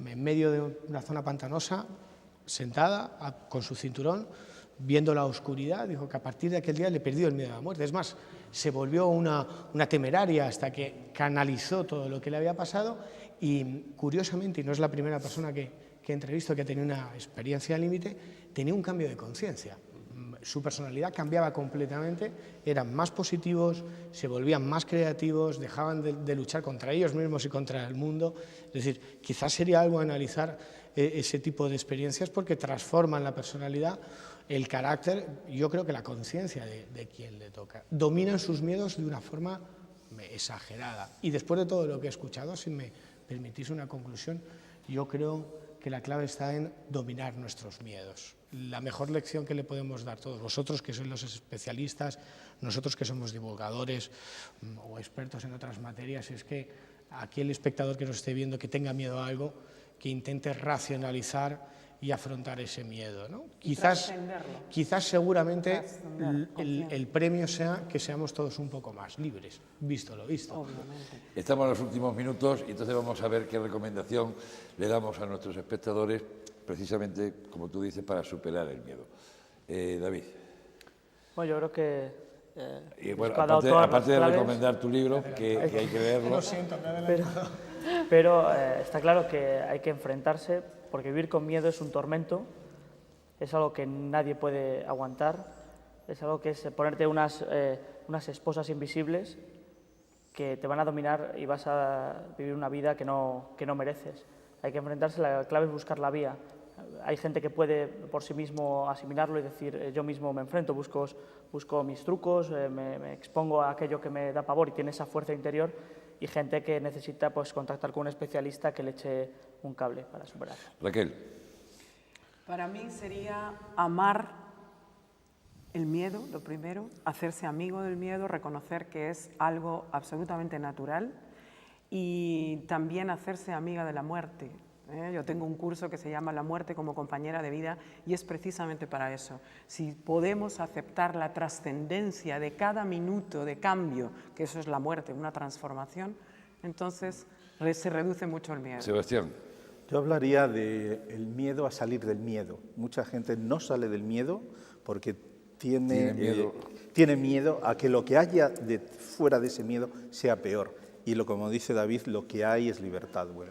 en medio de una zona pantanosa, sentada con su cinturón, viendo la oscuridad, dijo que a partir de aquel día le perdió el miedo a la muerte. Es más, se volvió una temeraria hasta que canalizó todo lo que le había pasado y, curiosamente, y no es la primera persona que he entrevistado que ha tenido una experiencia límite, tenía un cambio de conciencia. Su personalidad cambiaba completamente, eran más positivos, se volvían más creativos, dejaban de luchar contra ellos mismos y contra el mundo. Es decir, quizás sería algo analizar ese tipo de experiencias porque transforman la personalidad, el carácter, yo creo que la conciencia de quien le toca. Dominan sus miedos de una forma exagerada. Y después de todo lo que he escuchado, si me permitís una conclusión, yo creo que la clave está en dominar nuestros miedos. La mejor lección que le podemos dar todos vosotros, que sois los especialistas, nosotros que somos divulgadores o expertos en otras materias, es que aquí el espectador que nos esté viendo que tenga miedo a algo, que intente racionalizar y afrontar ese miedo, ¿no? Quizás seguramente el premio sea que seamos todos un poco más libres, visto lo visto. Obviamente. Estamos en los últimos minutos y entonces vamos a ver qué recomendación le damos a nuestros espectadores, precisamente, como tú dices, para superar el miedo. David. Bueno, yo creo que... Y bueno, aparte de recomendar tu libro, que hay que leerlo. Lo siento, me he adelantado. Pero está claro que hay que enfrentarse, porque vivir con miedo es un tormento, es algo que nadie puede aguantar, es algo que es ponerte unas esposas invisibles que te van a dominar y vas a vivir una vida que no mereces. Hay que enfrentarse, la clave es buscar la vía. Hay gente que puede por sí mismo asimilarlo y decir, yo mismo me enfrento, busco mis trucos, me expongo a aquello que me da pavor y tiene esa fuerza interior, y gente que necesita pues contactar con un especialista que le eche un cable para superarlo. Raquel. Para mí sería amar el miedo, lo primero, hacerse amigo del miedo, reconocer que es algo absolutamente natural y también hacerse amiga de la muerte. Yo tengo un curso que se llama La muerte como compañera de vida y es precisamente para eso. Si podemos aceptar la trascendencia de cada minuto de cambio, que eso es la muerte, una transformación, entonces se reduce mucho el miedo. Sebastián. Yo hablaría del miedo a salir del miedo. Mucha gente no sale del miedo porque tiene miedo a que lo que haya fuera de ese miedo sea peor. Y como dice David, lo que hay es libertad. Bueno.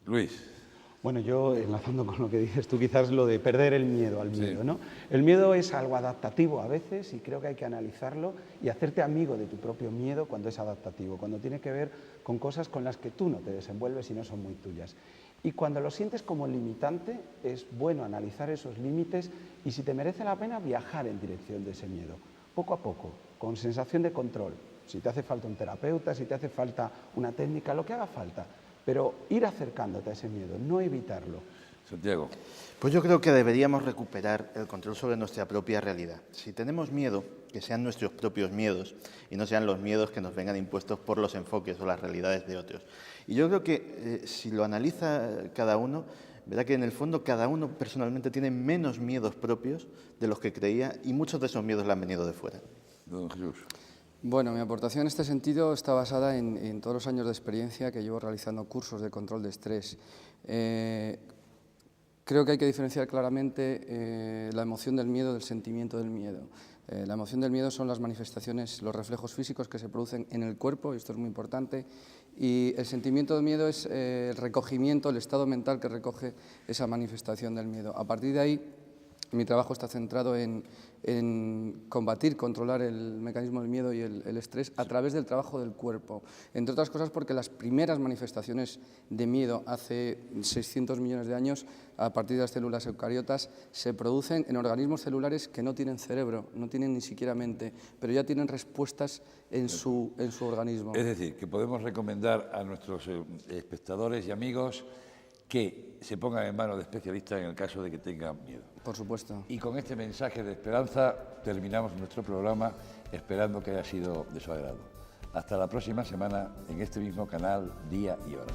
Luis. Bueno, yo, enlazando con lo que dices tú, quizás lo de perder el miedo al miedo, ¿no? El miedo es algo adaptativo a veces y creo que hay que analizarlo y hacerte amigo de tu propio miedo cuando es adaptativo, cuando tiene que ver con cosas con las que tú no te desenvuelves y no son muy tuyas. Y cuando lo sientes como limitante, es bueno analizar esos límites y si te merece la pena viajar en dirección de ese miedo, poco a poco, con sensación de control. Si te hace falta un terapeuta, si te hace falta una técnica, lo que haga falta, pero ir acercándote a ese miedo, no evitarlo. Santiago. Pues yo creo que deberíamos recuperar el control sobre nuestra propia realidad. Si tenemos miedo, que sean nuestros propios miedos y no sean los miedos que nos vengan impuestos por los enfoques o las realidades de otros. Y yo creo que si lo analiza cada uno, verá que en el fondo cada uno personalmente tiene menos miedos propios de los que creía y muchos de esos miedos le han venido de fuera. Don Jesús. Bueno, mi aportación en este sentido está basada en todos los años de experiencia que llevo realizando cursos de control de estrés. Creo que hay que diferenciar claramente la emoción del miedo del sentimiento del miedo. La emoción del miedo son las manifestaciones, los reflejos físicos que se producen en el cuerpo, y esto es muy importante, y el sentimiento del miedo es el recogimiento, el estado mental que recoge esa manifestación del miedo. A partir de ahí, mi trabajo está centrado en combatir, controlar el mecanismo del miedo y el estrés a través del trabajo del cuerpo. Entre otras cosas porque las primeras manifestaciones de miedo hace 600 millones de años, a partir de las células eucariotas, se producen en organismos celulares que no tienen cerebro, no tienen ni siquiera mente, pero ya tienen respuestas en su organismo. Es decir, que podemos recomendar a nuestros espectadores y amigos que se pongan en manos de especialistas en el caso de que tengan miedo. Por supuesto. Y con este mensaje de esperanza terminamos nuestro programa, esperando que haya sido de su agrado. Hasta la próxima semana en este mismo canal, día y hora.